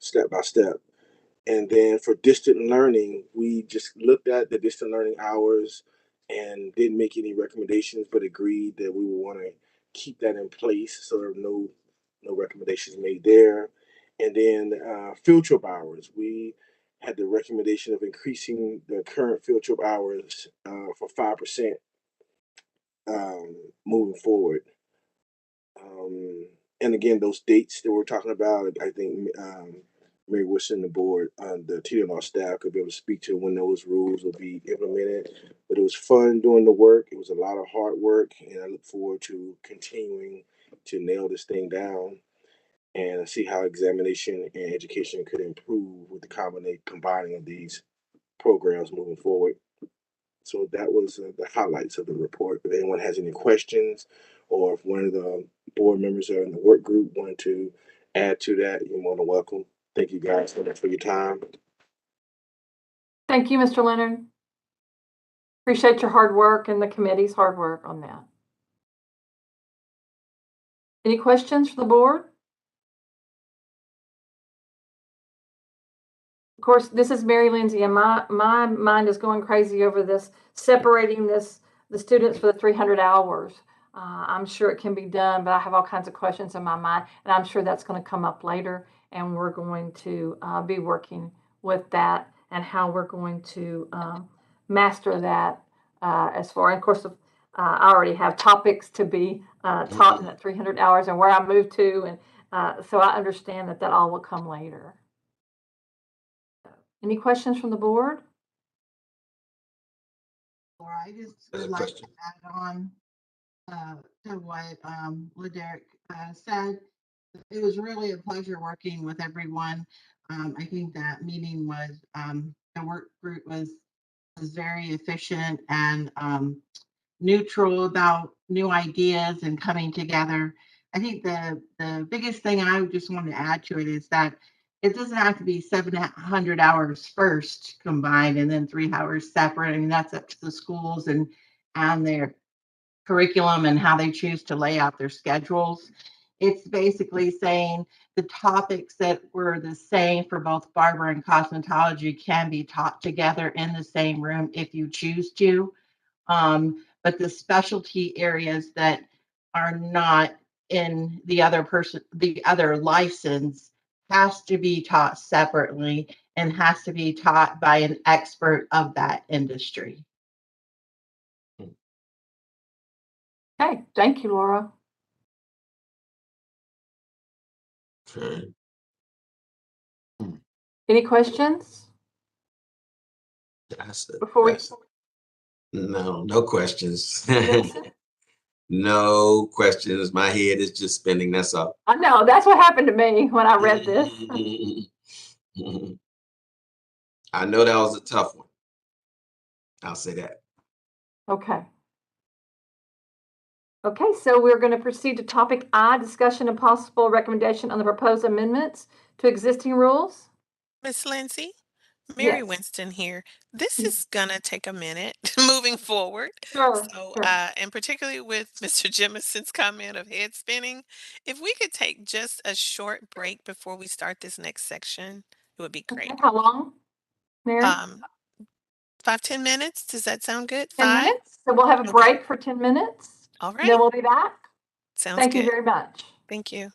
step by step. And then for distant learning, we just looked at the distant learning hours and didn't make any recommendations, but agreed that we would want to keep that in place. So there were no recommendations made there. And then field trip hours, we had the recommendation of increasing the current field trip hours for 5% moving forward. And again, those dates that we're talking about, I think Mary Wilson, the board, the TDLR staff could be able to speak to when those rules will be implemented. But it was fun doing the work. It was a lot of hard work, and I look forward to continuing to nail this thing down and see how examination and education could improve with the combining of these programs moving forward. So that was the highlights of the report. If anyone has any questions, or if one of the board members or in the work group wanted to add to that, you're more than welcome. Thank you guys so much for your time. Thank you, Mr. Leonard. Appreciate your hard work and the committee's hard work on that. Any questions for the board? Of course, this is Mary Lindsay, and my mind is going crazy over this, separating the students for the 300 hours. I'm sure it can be done, but I have all kinds of questions in my mind, and I'm sure that's going to come up later, and we're going to be working with that and how we're going to master that as far. And of course, I already have topics to be taught in that 300 hours and where I move to, and so I understand that all will come later. Any questions from the board? Laura, I just would like to add on to what Ledrick said. It was really a pleasure working with everyone. I think that meeting was, the work group was very efficient and neutral about new ideas and coming together. I think the biggest thing I just want to add to it is that it doesn't have to be 700 hours first combined and then 3 hours separate. I mean, that's up to the schools and their curriculum and how they choose to lay out their schedules. It's basically saying the topics that were the same for both barber and cosmetology can be taught together in the same room if you choose to. But the specialty areas that are not in the other license has to be taught separately and has to be taught by an expert of that industry. Okay, thank you, Laura. Okay. Any questions? That's it. Before we No, no questions. Vincent? No questions. My head is just spinning. That's all. I know, that's what happened to me when I read this. I know that was a tough one. I'll say that. Okay. Okay, so we're going to proceed to topic I, discussion and possible recommendation on the proposed amendments to existing rules. Miss Lindsay, Mary Yes. Winston here. This is gonna take a minute moving forward. Sure, So, sure. and particularly with Mr. Jimison's comment of head spinning, if we could take just a short break before we start this next section, it would be Okay, great. how long, Mary? 5-10 minutes. Does that sound good? 10 5? minutes? So we'll have a Okay. break for 10 minutes. All Then right. we'll be back. Sounds Thank you good. very much. Thank you.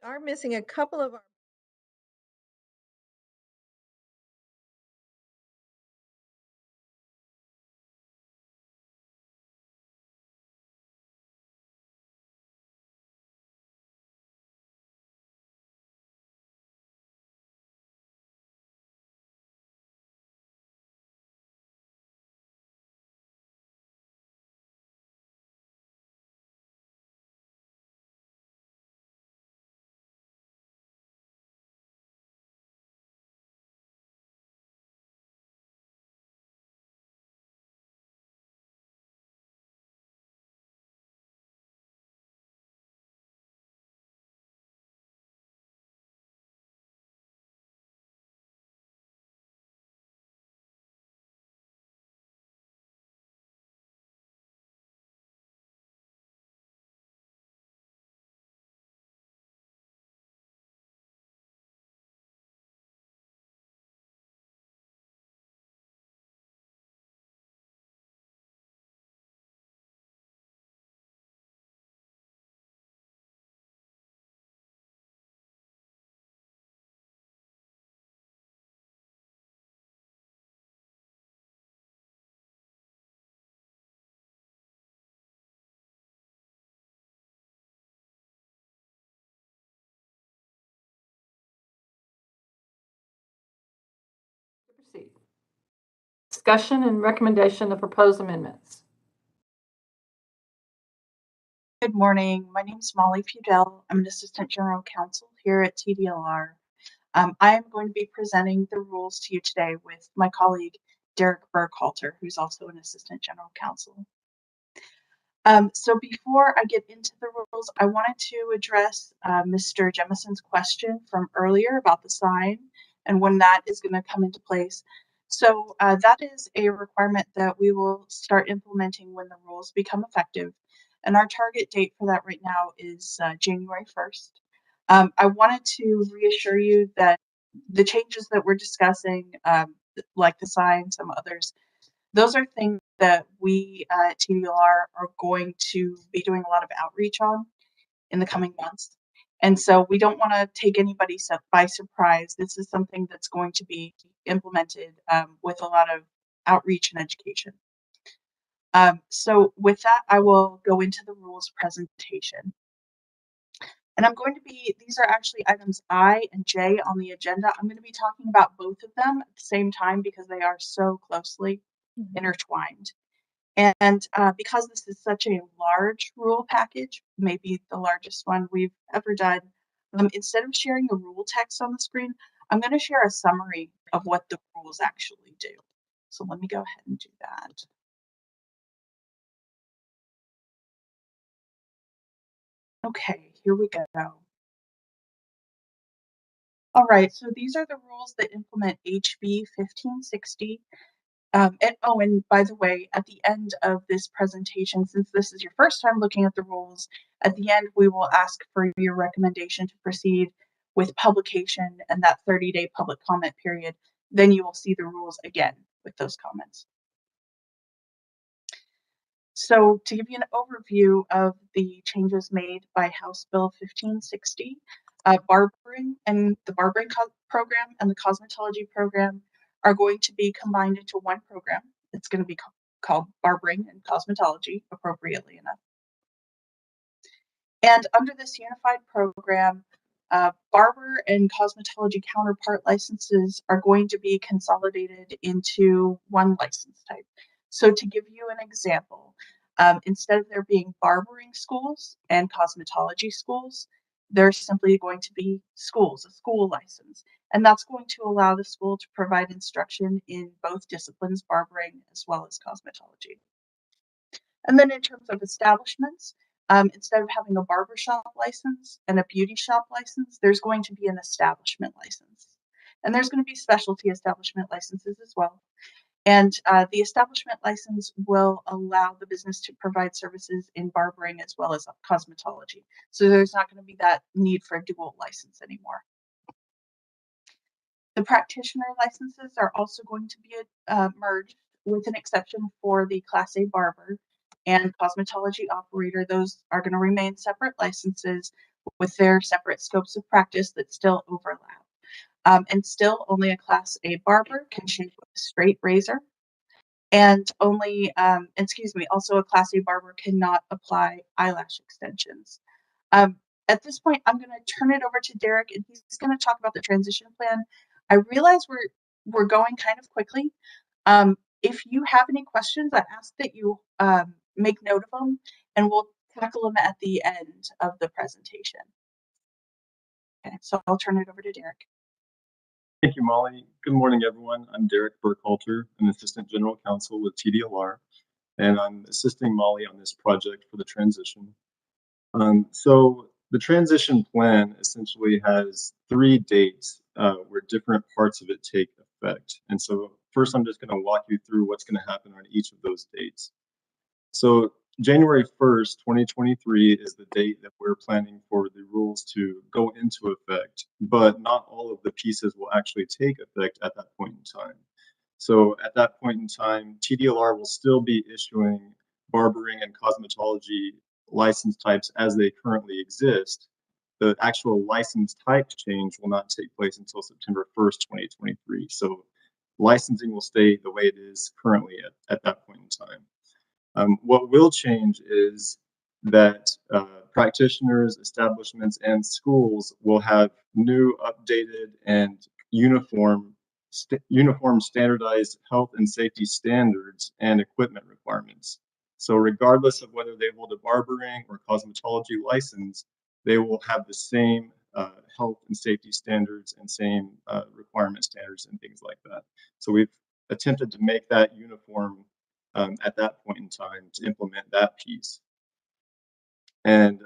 are missing a couple of our Proceed. Discussion and recommendation of proposed amendments. Good morning. My name is Molly Fudel. I'm an Assistant General Counsel here at TDLR. I am going to be presenting the rules to you today with my colleague, Derek Burkhalter, who's also an Assistant General Counsel. So before I get into the rules, I wanted to address Mr. Jemison's question from earlier about the sign and when that is going to come into place. So that is a requirement that we will start implementing when the rules become effective. And our target date for that right now is January 1st. I wanted to reassure you that the changes that we're discussing, like the sign, some others, those are things that we at TDLR are going to be doing a lot of outreach on in the coming months. And so we don't want to take anybody by surprise. This is something that's going to be implemented with a lot of outreach and education. So with that, I will go into the rules presentation. And I'm going to be, these are actually items I and J on the agenda. I'm going to be talking about both of them at the same time because they are so closely intertwined. And because this is such a large rule package, maybe the largest one we've ever done, instead of sharing the rule text on the screen, I'm going to share a summary of what the rules actually do. So let me go ahead and do that. Okay, here we go. All right, so these are the rules that implement HB 1560. And by the way, at the end of this presentation, since this is your first time looking at the rules, at the end we will ask for your recommendation to proceed with publication and that 30-day public comment period. Then you will see the rules again with those comments. So to give you an overview of the changes made by House Bill 1560, barbering and the barbering program and the cosmetology program are going to be combined into one program. It's going to be called Barbering and Cosmetology, appropriately enough. And under this unified program, barber and cosmetology counterpart licenses are going to be consolidated into one license type. So to give you an example, instead of there being barbering schools and cosmetology schools, there's simply going to be schools, a school license. And that's going to allow the school to provide instruction in both disciplines, barbering as well as cosmetology. And then in terms of establishments, instead of having a barbershop license and a beauty shop license, there's going to be an establishment license. And there's going to be specialty establishment licenses as well. And the establishment license will allow the business to provide services in barbering as well as cosmetology. So there's not going to be that need for a dual license anymore. The practitioner licenses are also going to be merged with an exception for the Class A barber and cosmetology operator. Those are going to remain separate licenses, with their separate scopes of practice that still overlap. And still only a Class A barber can shave with a straight razor. And also a Class A barber cannot apply eyelash extensions. At this point, I'm going to turn it over to Derek, and he's going to talk about the transition plan. I realize we're going kind of quickly. If you have any questions, I ask that you make note of them, and we'll tackle them at the end of the presentation. Okay, so I'll turn it over to Derek. Thank you, Molly. Good morning, everyone. I'm Derek Burkhalter, an Assistant General Counsel with TDLR, and I'm assisting Molly on this project for the transition. So the transition plan essentially has 3 dates where different parts of it take effect. And so first, I'm just going to walk you through what's going to happen on each of those dates. So January 1st, 2023 is the date that we're planning for the rules to go into effect, but not all of the pieces will actually take effect at that point in time. So at that point in time, TDLR will still be issuing barbering and cosmetology license types as they currently exist. The actual license type change will not take place until September 1st, 2023. So licensing will stay the way it is currently at that point in time. What will change is that practitioners, establishments, and schools will have new, updated, and uniform standardized health and safety standards and equipment requirements. So regardless of whether they hold a barbering or cosmetology license, they will have the same health and safety standards and same requirement standards and things like that. So we've attempted to make that uniform at that point in time to implement that piece. And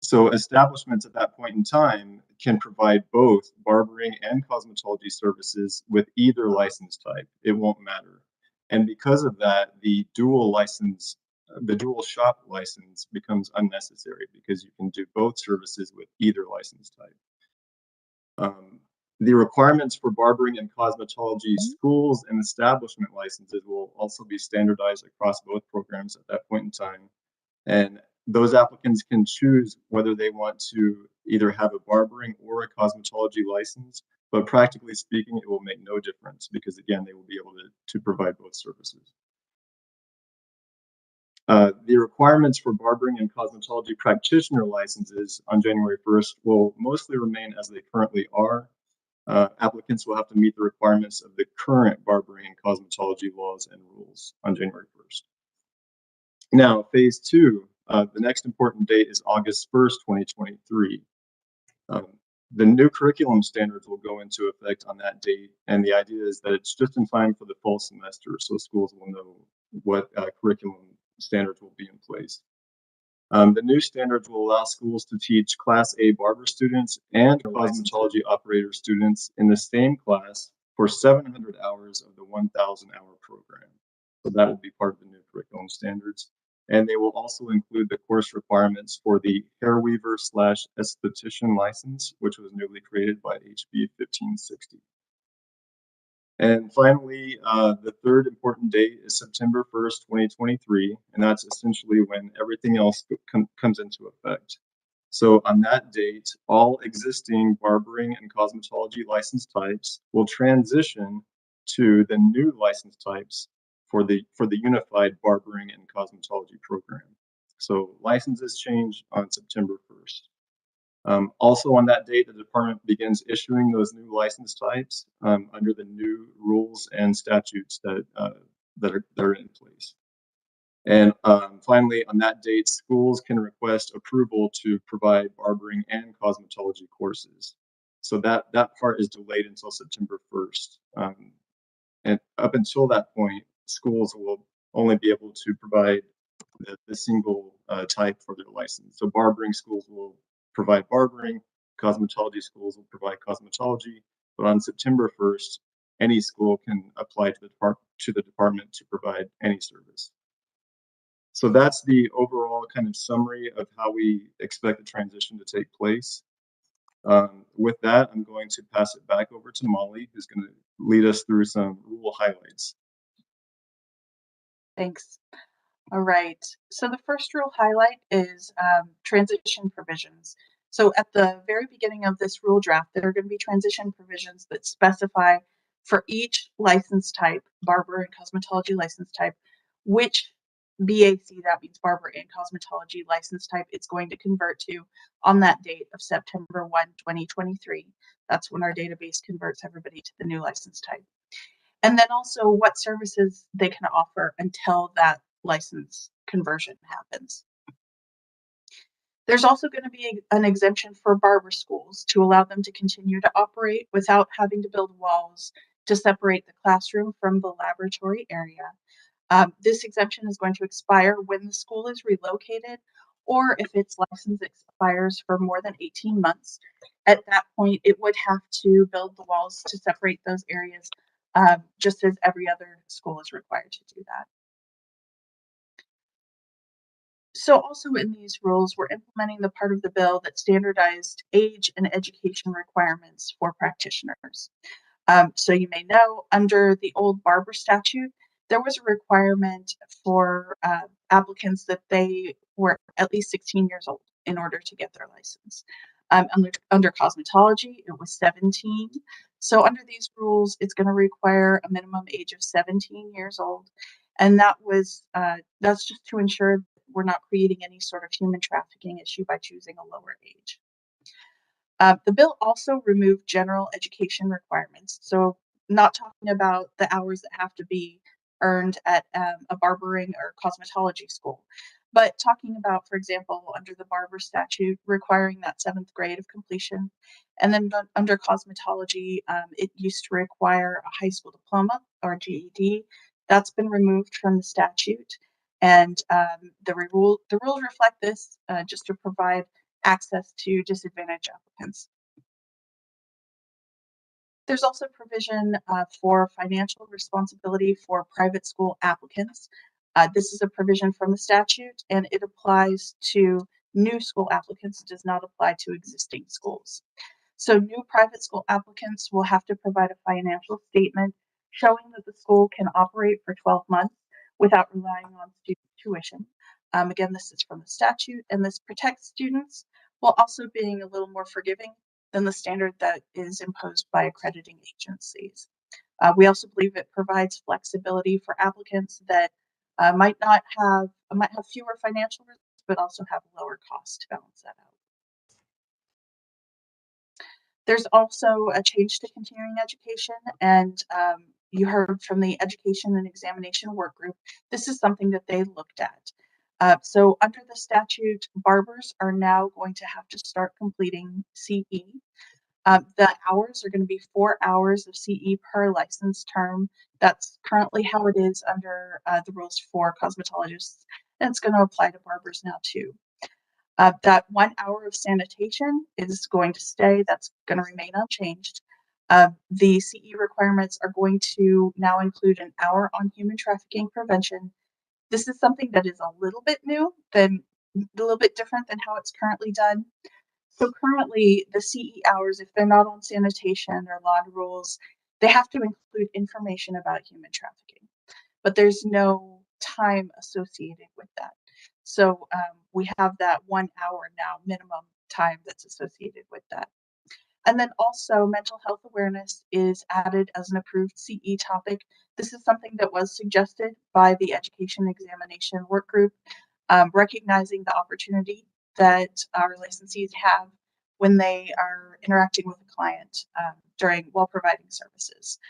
so establishments at that point in time can provide both barbering and cosmetology services with either license type. It won't matter. And because of that, the dual shop license becomes unnecessary because you can do both services with either license type. The requirements for barbering and cosmetology schools and establishment licenses will also be standardized across both programs at that point in time. And those applicants can choose whether they want to either have a barbering or a cosmetology license, but practically speaking, it will make no difference because again, they will be able to provide both services. The requirements for barbering and cosmetology practitioner licenses on January 1st will mostly remain as they currently are. Applicants will have to meet the requirements of the current barbering and cosmetology laws and rules on January 1st. Now, phase 2, the next important date is August 1st, 2023. The new curriculum standards will go into effect on that date, and the idea is that it's just in time for the fall semester, so schools will know what curriculum standards will be in place. The new standards will allow schools to teach Class A barber students and cosmetology operator students in the same class for 700 hours of the 1,000-hour program. So that will be part of the new curriculum standards. And they will also include the course requirements for the hair weaver / esthetician license, which was newly created by HB 1560. And finally, the third important date is September 1st, 2023, and that's essentially when everything else comes into effect. So on that date, all existing barbering and cosmetology license types will transition to the new license types for the unified barbering and cosmetology program. So licenses change on September 1st. Also on that date, the department begins issuing those new license types under the new rules and statutes that are in place. And finally, on that date, schools can request approval to provide barbering and cosmetology courses. So that part is delayed until September 1st. And up until that point, schools will only be able to provide the single type for their license. So barbering schools will provide barbering, cosmetology schools will provide cosmetology, but on September 1st, any school can apply to the department to provide any service. So that's the overall kind of summary of how we expect the transition to take place. With that, I'm going to pass it back over to Molly, who's going to lead us through some rule highlights. Thanks. All right. So the first rule highlight is transition provisions. So at the very beginning of this rule draft, there are going to be transition provisions that specify for each license type, barber and cosmetology license type, which BAC, that means barber and cosmetology license type, it's going to convert to on that date of September 1, 2023. That's when our database converts everybody to the new license type. And then also what services they can offer until that license conversion happens. There's also going to be an exemption for barber schools to allow them to continue to operate without having to build walls to separate the classroom from the laboratory area. This exemption is going to expire when the school is relocated or if its license expires for more than 18 months. At that point, it would have to build the walls to separate those areas, just as every other school is required to do that. So also in these rules, we're implementing the part of the bill that standardized age and education requirements for practitioners. So you may know under the old barber statute, there was a requirement for applicants that they were at least 16 years old in order to get their license. Under cosmetology, it was 17. So under these rules, it's going to require a minimum age of 17 years old. And that's just to ensure we're not creating any sort of human trafficking issue by choosing a lower age. The bill also removed general education requirements. So not talking about the hours that have to be earned at a barbering or cosmetology school, but talking about, for example, under the barber statute, requiring that 7th grade of completion. And then under cosmetology, it used to require a high school diploma or GED. That's been removed from the statute. And the rules reflect this just to provide access to disadvantaged applicants. There's also provision for financial responsibility for private school applicants. This is a provision from the statute and it applies to new school applicants. It does not apply to existing schools. So new private school applicants will have to provide a financial statement showing that the school can operate for 12 months without relying on student tuition. Again, this is from the statute and this protects students while also being a little more forgiving than the standard that is imposed by accrediting agencies. We also believe it provides flexibility for applicants that might have fewer financial risks, but also have lower costs to balance that out. There's also a change to continuing education, and you heard from the Education and Examination Work Group. This is something that they looked at. So under the statute, barbers are now going to have to start completing CE. The hours are going to be 4 hours of CE per license term. That's currently how it is under the rules for cosmetologists, and it's going to apply to barbers now too. That 1 hour of sanitation is going to stay. That's going to remain unchanged. The CE requirements are going to now include an hour on human trafficking prevention. This is something that is a little bit different than how it's currently done. So currently the CE hours, if they're not on sanitation or law rules, they have to include information about human trafficking, but there's no time associated with that. So we have that 1 hour now minimum time that's associated with that. And then also mental health awareness is added as an approved CE topic. This is something that was suggested by the Education Examination Work Group, recognizing the opportunity that our licensees have when they are interacting with a client while providing services.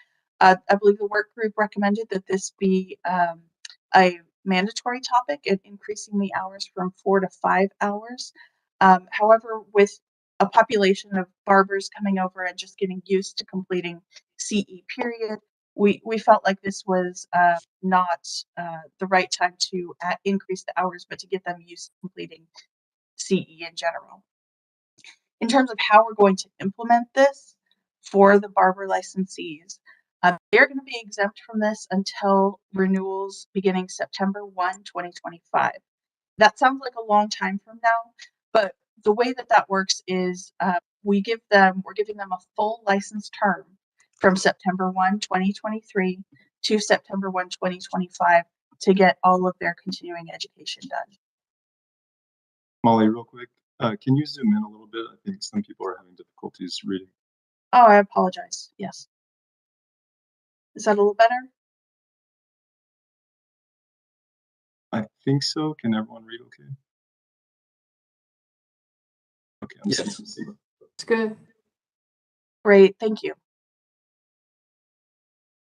I believe the work group recommended that this be a mandatory topic and increasing the hours from 4 to 5 hours. However, with a population of barbers coming over and just getting used to completing CE period, we felt like this was not the right time to increase the hours, but to get them used to completing CE in general. In terms of how we're going to implement this for the barber licensees, they're going to be exempt from this until renewals beginning September 1, 2025. That sounds like a long time from now, but the way that works is we're giving them a full license term from September 1, 2023 to September 1, 2025 to get all of their continuing education done. Molly, real quick, can you zoom in a little bit? I think some people are having difficulties reading. Oh, I apologize. Yes. Is that a little better? I think so. Can everyone read okay? Okay, I'm seeing. It's good. Great, thank you.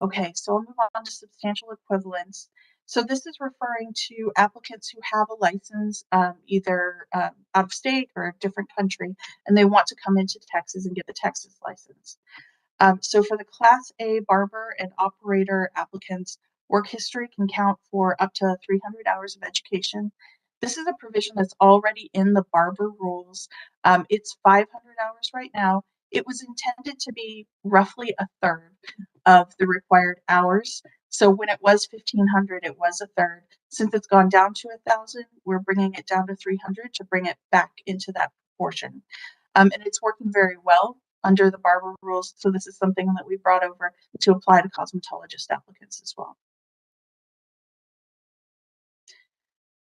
Okay, so I'll move on to substantial equivalence. So this is referring to applicants who have a license either out of state or a different country, and they want to come into Texas and get the Texas license. So for the Class A barber and operator applicants, work history can count for up to 300 hours of education. This is a provision that's already in the barber rules. It's 500 hours right now. It was intended to be roughly a third of the required hours. So when it was 1,500, it was a third. Since it's gone down to 1,000, we're bringing it down to 300 to bring it back into that proportion. And it's working very well under the barber rules. So this is something that we brought over to apply to cosmetologist applicants as well.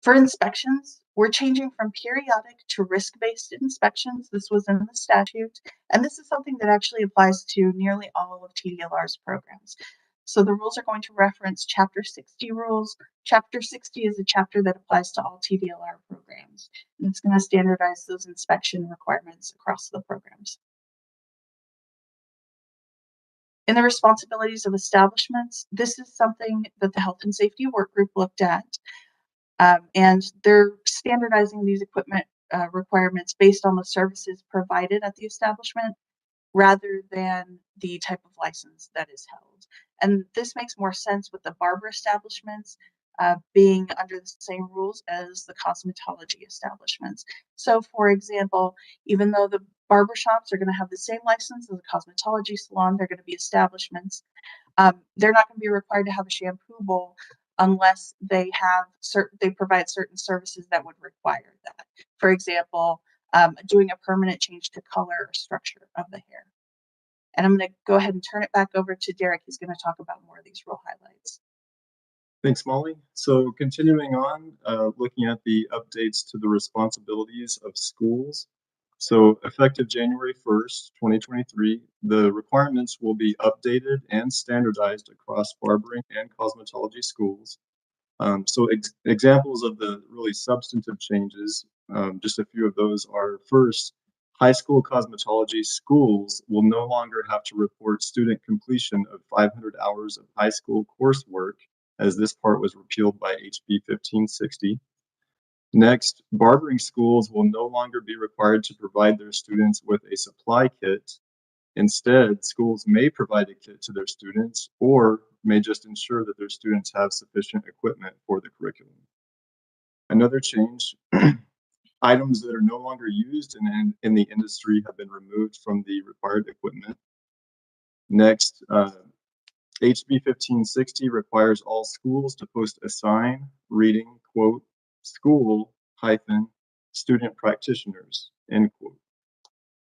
For inspections, we're changing from periodic to risk-based inspections. This was in the statute, and this is something that actually applies to nearly all of TDLR's programs. So the rules are going to reference Chapter 60 rules. Chapter 60 is a chapter that applies to all TDLR programs, and it's going to standardize those inspection requirements across the programs. In the responsibilities of establishments, this is something that the Health and Safety Work Group looked at. And they're standardizing these equipment requirements based on the services provided at the establishment rather than the type of license that is held. And this makes more sense with the barber establishments being under the same rules as the cosmetology establishments. So for example, even though the barber shops are going to have the same license as a cosmetology salon, they're going to be establishments. They're not going to be required to have a shampoo bowl unless they provide certain services that would require that. For example, doing a permanent change to color or structure of the hair. And I'm going to go ahead and turn it back over to Derek. He's going to talk about more of these rule highlights. Thanks, Molly. So continuing on, looking at the updates to the responsibilities of schools. So effective January 1st, 2023, the requirements will be updated and standardized across barbering and cosmetology schools. So examples of the really substantive changes, just a few of those are: first, high school cosmetology schools will no longer have to report student completion of 500 hours of high school coursework, as this part was repealed by HB 1560. Next, barbering schools will no longer be required to provide their students with a supply kit. Instead, schools may provide a kit to their students or may just ensure that their students have sufficient equipment for the curriculum. Another change, items that are no longer used in the industry have been removed from the required equipment. Next, HB 1560 requires all schools to post a sign reading, quote, school - student practitioners, end quote.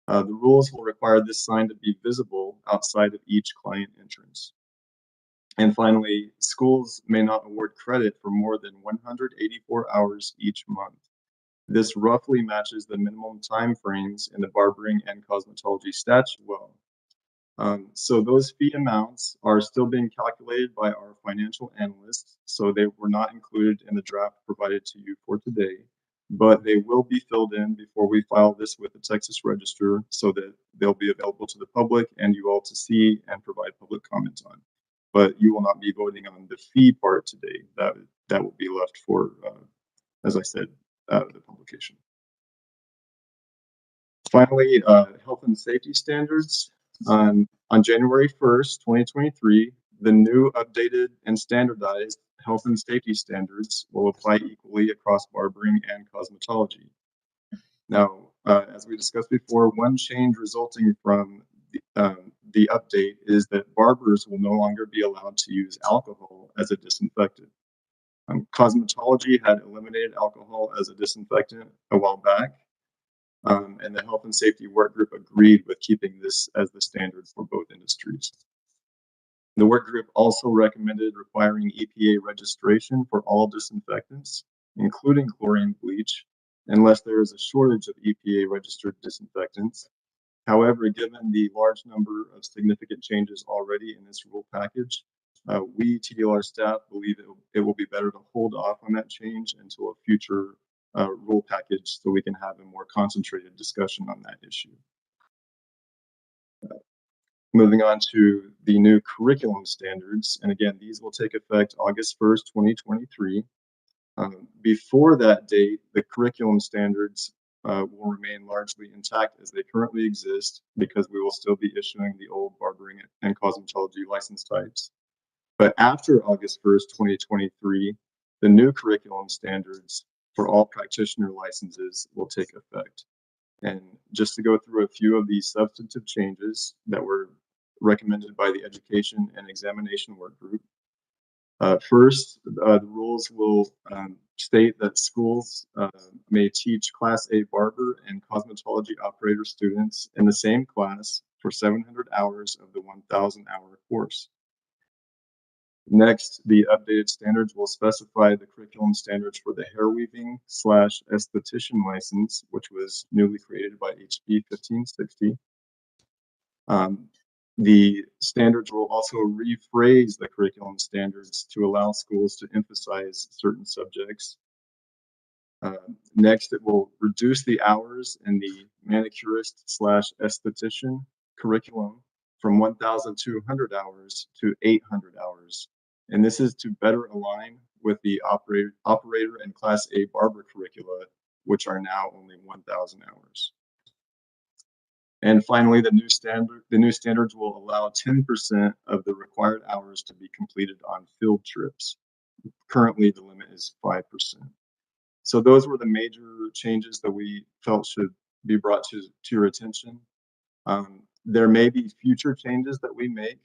The rules will require this sign to be visible outside of each client entrance. And finally, schools may not award credit for more than 184 hours each month. This roughly matches the minimum time frames in the barbering and cosmetology statute well. So those fee amounts are still being calculated by our financial analysts, so they were not included in the draft provided to you for today, but they will be filled in before we file this with the Texas Register so that they'll be available to the public and you all to see and provide public comments on. But you will not be voting on the fee part today. That will be left for, as I said, the publication. Finally, health and safety standards. On January 1st, 2023, the new updated and standardized health and safety standards will apply equally across barbering and cosmetology. Now, as we discussed before, one change resulting from the update is that barbers will no longer be allowed to use alcohol as a disinfectant. Cosmetology had eliminated alcohol as a disinfectant a while back. And the Health and Safety Work Group agreed with keeping this as the standard for both industries. The work group also recommended requiring EPA registration for all disinfectants, including chlorine bleach, unless there is a shortage of EPA registered disinfectants. However, given the large number of significant changes already in this rule package, we TDLR staff believe it will be better to hold off on that change until a future rule package so we can have a more concentrated discussion on that issue. Moving on to the new curriculum standards, and again, these will take effect August 1st, 2023. Before that date, the curriculum standards will remain largely intact as they currently exist because we will still be issuing the old barbering and cosmetology license types. But after August 1st, 2023, the new curriculum standards for all practitioner licenses will take effect. And just to go through a few of these substantive changes that were recommended by the Education and Examination Work Group. First, the rules will state that schools may teach Class A barber and cosmetology operator students in the same class for 700 hours of the 1,000-hour course. Next, the updated standards will specify the curriculum standards for the hair weaving / esthetician license, which was newly created by HB 1560. The standards will also rephrase the curriculum standards to allow schools to emphasize certain subjects. Next, it will reduce the hours in the manicurist / esthetician curriculum from 1,200 hours to 800 hours. And this is to better align with the operator and Class A barber curricula, which are now only 1,000 hours. And finally, the new standards will allow 10% of the required hours to be completed on field trips. Currently, the limit is 5%. So those were the major changes that we felt should be brought to your attention. There may be future changes that we make,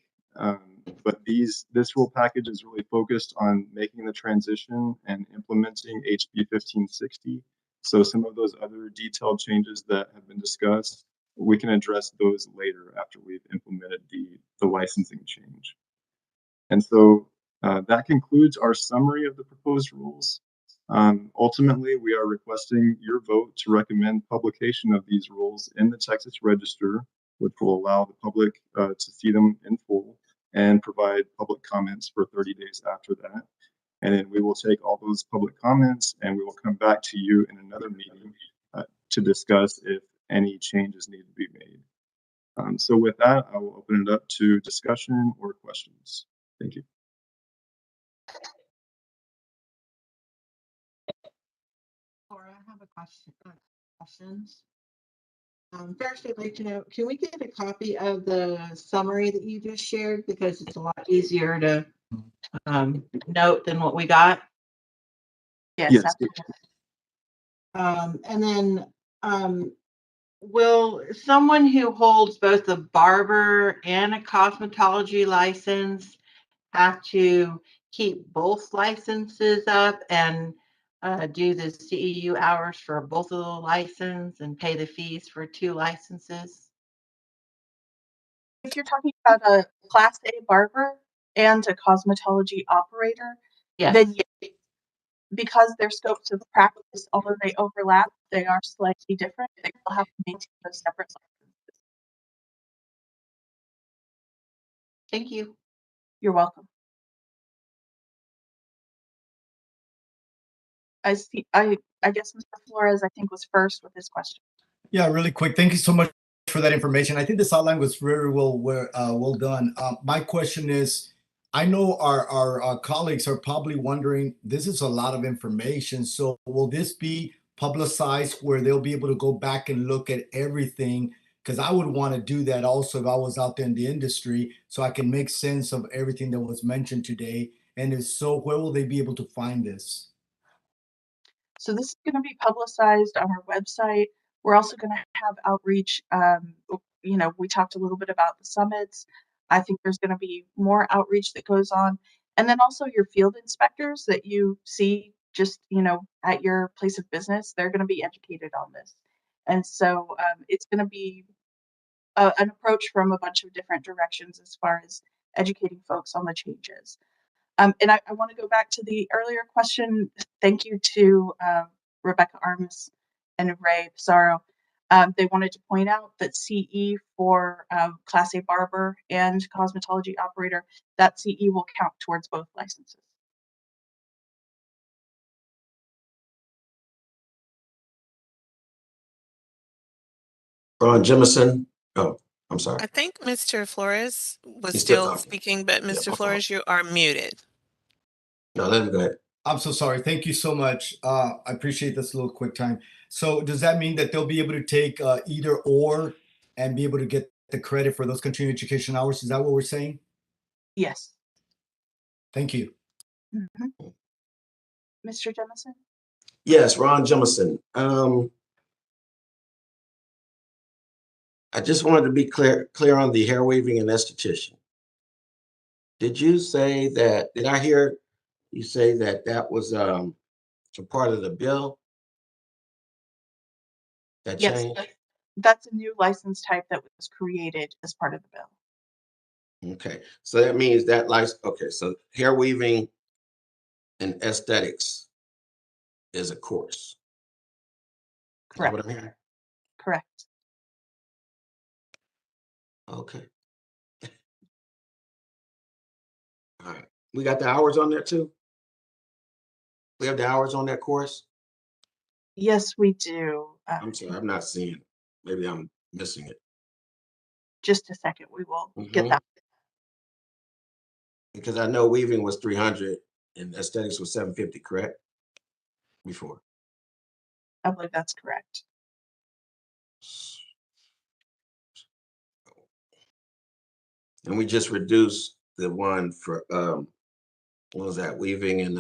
but this rule package is really focused on making the transition and implementing HB 1560. So some of those other detailed changes that have been discussed, we can address those later after we've implemented the licensing change. And so that concludes our summary of the proposed rules. Ultimately, we are requesting your vote to recommend publication of these rules in the Texas Register, which will allow the public to see them in full and provide public comments for 30 days after that. And then we will take all those public comments and we will come back to you in another meeting to discuss if any changes need to be made. So with that, I will open it up to discussion or questions. Thank you. Laura, I have a question. Questions. First, I'd like to know, can we get a copy of the summary that you just shared? Because it's a lot easier to note than what we got. Yes. And then will someone who holds both a barber and a cosmetology license have to keep both licenses up and do the CEU hours for both of the license and pay the fees for 2 licenses? If you're talking about a Class A barber and a cosmetology operator, Yes. then because their scopes of practice, although they overlap, they are slightly different. They will have to maintain those separate licenses. Thank you. You're welcome. I guess Mr. Flores, I think, was first with his question. Yeah, really quick. Thank you so much for that information. I think this outline was very well done. My question is, I know our colleagues are probably wondering, this is a lot of information. So will this be publicized where they'll be able to go back and look at everything? Because I would want to do that also if I was out there in the industry, so I can make sense of everything that was mentioned today. And if so, where will they be able to find this? So this is going to be publicized on our website. We're also going to have outreach. We talked a little bit about the summits. I think there's going to be more outreach that goes on. And then also your field inspectors that you see just, at your place of business, they're going to be educated on this. And so it's going to be an approach from a bunch of different directions as far as educating folks on the changes. And I want to go back to the earlier question. Thank you to Rebecca Armas and Ray Pizarro. They wanted to point out that CE for Class A barber and cosmetology operator, that CE will count towards both licenses. Ron Jemison. Oh, I'm sorry. I think Mr. Flores was He's still still talking. speaking, but Yeah, Mr. my fault. Flores, you are muted. No, let him go ahead. I'm so sorry. Thank you so much. I appreciate this little quick time. So does that mean that they'll be able to take either or and be able to get the credit for those continuing education hours? Is that what we're saying? Yes. Thank you. Mm-hmm. Mr. Jemison? Yes, Ron Jemison. I just wanted to be clear on the hair weaving and esthetician. Did you say that, did I hear you say that that was a part of the bill? That Yes, changed? that's a new license type that was created as part of the bill. Okay, so that means that okay, so hair weaving and aesthetics is a course. Correct. Is that what I'm hearing? Correct. Okay. All right. We got the hours on there too? We have the hours on that course? Yes, we do. I'm sorry, I'm not seeing it. Maybe I'm missing it. Just a second, we will get that. Because I know weaving was 300 and aesthetics was 750, correct? Before. I believe that's correct. And we just reduced the one for what was that? Weaving and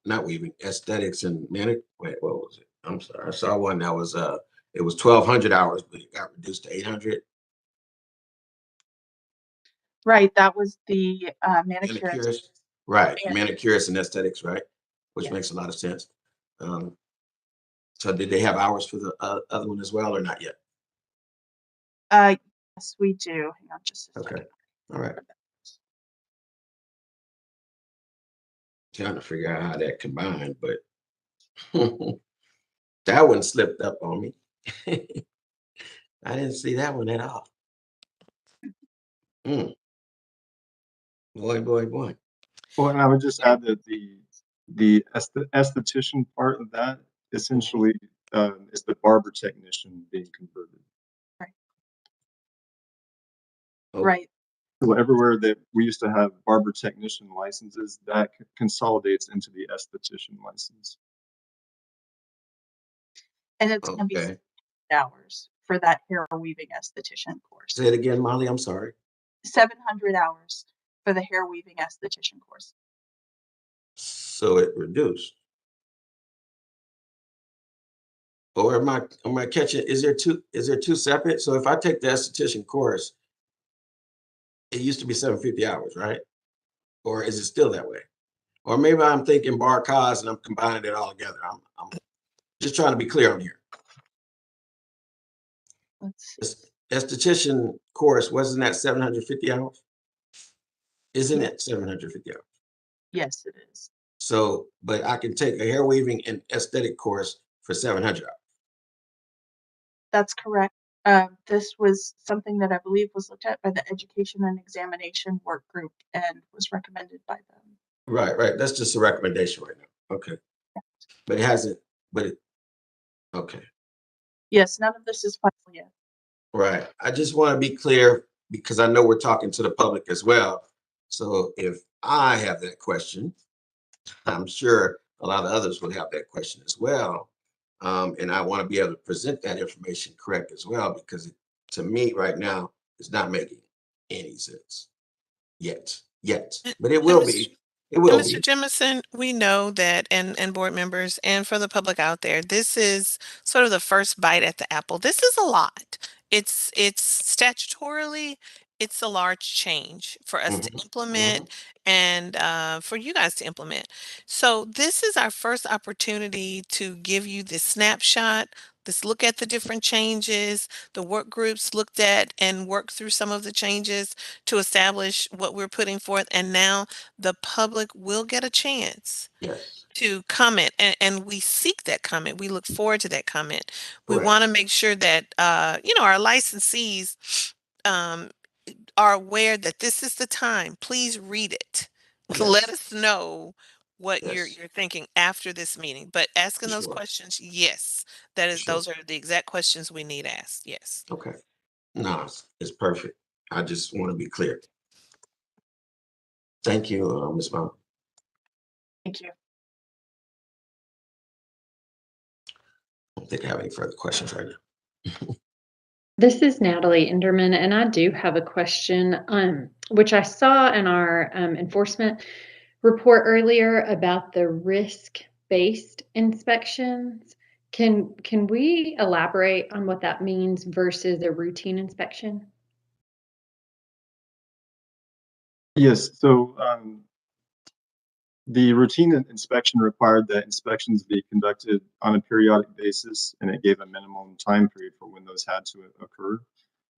not weaving, aesthetics and wait, what was it? I'm sorry. I saw one that was it was 1,200 hours, but it got reduced to 800. Right, that was the manicurist. Manicurist. Right, And manicurist and aesthetics, right? Which yes. makes a lot of sense. So did they have hours for the other one as well or not yet? Yes, we do. Hang on just a second. Okay, all right. Trying to figure out how that combined, but that one slipped up on me. I didn't see that one at all. Boy. Well, and I would just add that the esthetician part of that essentially is the barber technician being converted. Right. Oh. Right. So everywhere that we used to have barber technician licenses, that consolidates into the esthetician license. And it's going to be 700 hours for that hair weaving esthetician course. Say it again, Molly. I'm sorry. 700 hours for the hair weaving esthetician course. So it reduced. Or am I catching? Is there two separate? So if I take the esthetician course, it used to be 750 hours, right? Or is it still that way? Or maybe I'm thinking bar cos and I'm combining it all together. I'm just trying to be clear on here. Let's see. Esthetician course, wasn't that 750 hours? Isn't it 750 hours? Yes, it is. So, but I can take a hair weaving and aesthetic course for 700 hours. That's correct. This was something that I believe was looked at by the Education and Examination Work Group and was recommended by them. Right. That's just a recommendation right now. Okay. But it hasn't, okay. Yes, none of this is final yet. Right. I just want to be clear because I know we're talking to the public as well. So if I have that question, I'm sure a lot of others will have that question as well. And I want to be able to present that information correct as well, because to me right now, it's not making any sense yet, but it will be. It will Mr. be. Jemison, we know that, and board members, and for the public out there, this is sort of the first bite at the apple. This is a lot. It's statutorily, it's a large change for us to implement and for you guys to implement. So this is our first opportunity to give you the snapshot. Let's look at the different changes. The work groups looked at and worked through some of the changes to establish what we're putting forth. And now the public will get a chance Yes. to comment, and we seek that comment. We look forward to that comment. We Correct. want to make sure that, our licensees um, are aware that this is the time. Please read it. Let Yes. us know what you're Yes. thinking after this meeting. But asking those Sure. questions, yes, that is, Sure. those are the exact questions we need asked. Yes. Okay. No, it's perfect. I just want to be clear. Thank you, Ms. Mount. Thank you. I don't think I have any further questions right now. This is Natalie Enderman, and I do have a question, which I saw in our enforcement report earlier about the risk-based inspections. Can we elaborate on what that means versus a routine inspection? Yes, so the routine inspection required that inspections be conducted on a periodic basis, and it gave a minimum time period for when those had to occur.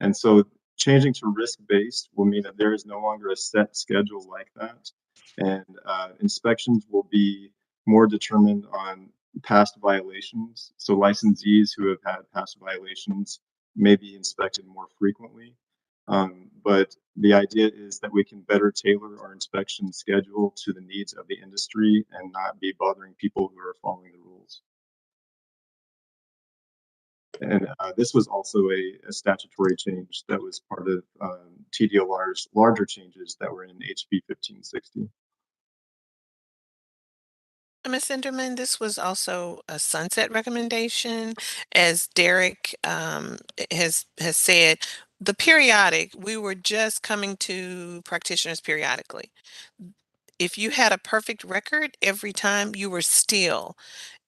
And so changing to risk-based will mean that there is no longer a set schedule like that. And inspections will be more determined on past violations. So licensees who have had past violations may be inspected more frequently. But the idea is that we can better tailor our inspection schedule to the needs of the industry and not be bothering people who are following the rules. And this was also a statutory change that was part of TDLR's larger changes that were in HB 1560. Ms. Enderman, this was also a sunset recommendation, as Derek has said. The periodic, we were just coming to practitioners periodically. If you had a perfect record every time, you were still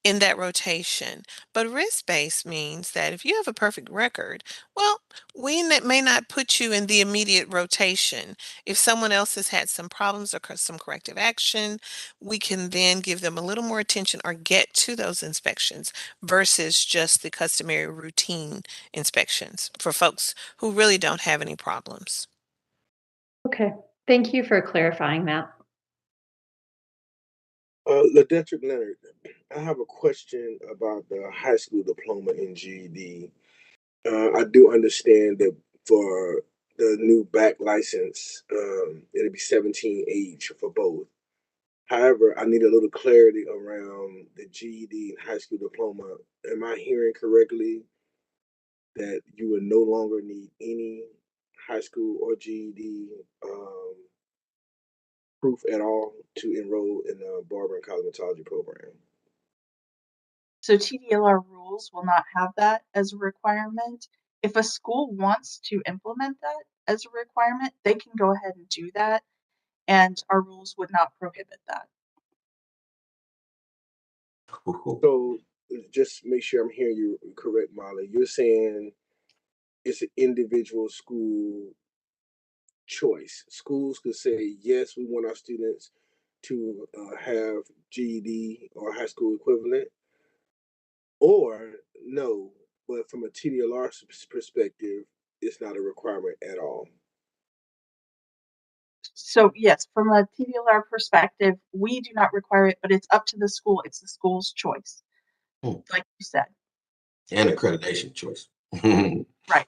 in that rotation. But risk-based means that if you have a perfect record, well, may not put you in the immediate rotation. If someone else has had some problems or some corrective action, we can then give them a little more attention or get to those inspections versus just the customary routine inspections for folks who really don't have any problems. Okay, thank you for clarifying that. Ledrick Leonard, I have a question about the high school diploma and GED. I do understand that for the new back license, it'll be 17 age for both. However, I need a little clarity around the GED and high school diploma. Am I hearing correctly that you would no longer need any high school or GED proof at all to enroll in the Barbering and Cosmetology program? So TDLR rules will not have that as a requirement. If a school wants to implement that as a requirement, they can go ahead and do that, and our rules would not prohibit that. So just make sure I'm hearing you correct, Molly. You're saying it's an individual school choice. Schools could say, yes, we want our students to have GED or high school equivalent, or no, but from a TDLR perspective, it's not a requirement at all. So yes, from a TDLR perspective, we do not require it, but it's up to the school. It's the school's choice, like you said. And accreditation choice. Right.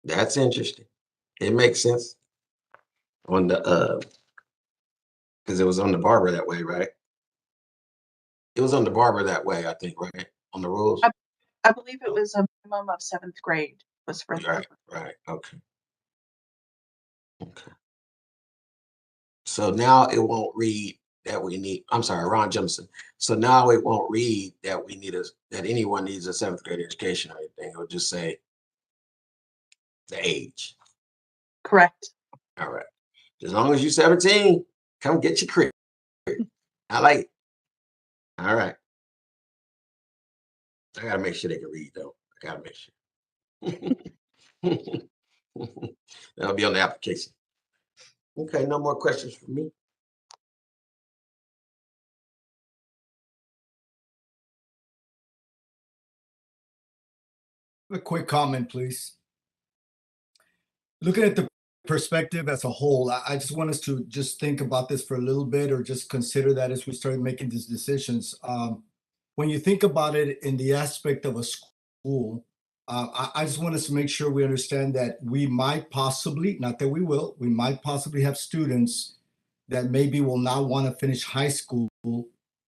That's interesting. It makes sense on the because it was on the barber that way, right? It was on the barber that way, I think, right? On the rules. I believe it was a minimum of 7th grade was for the Right. Okay. So now it won't read that we need, I'm sorry, Ron Jemison. So now it won't read that we need that anyone needs a 7th grade education or anything. It'll just say the age. Correct. All right. As long as you're 17, come get your crib. I like it. All right. I gotta make sure they can read though. I gotta make sure. That'll be on the application. Okay, no more questions for me. A quick comment, please. Looking at the perspective as a whole, I just want us to just think about this for a little bit, or just consider that as we start making these decisions. When you think about it in the aspect of a school, I just want us to make sure we understand that we might possibly, not that we will, we might possibly have students that maybe will not want to finish high school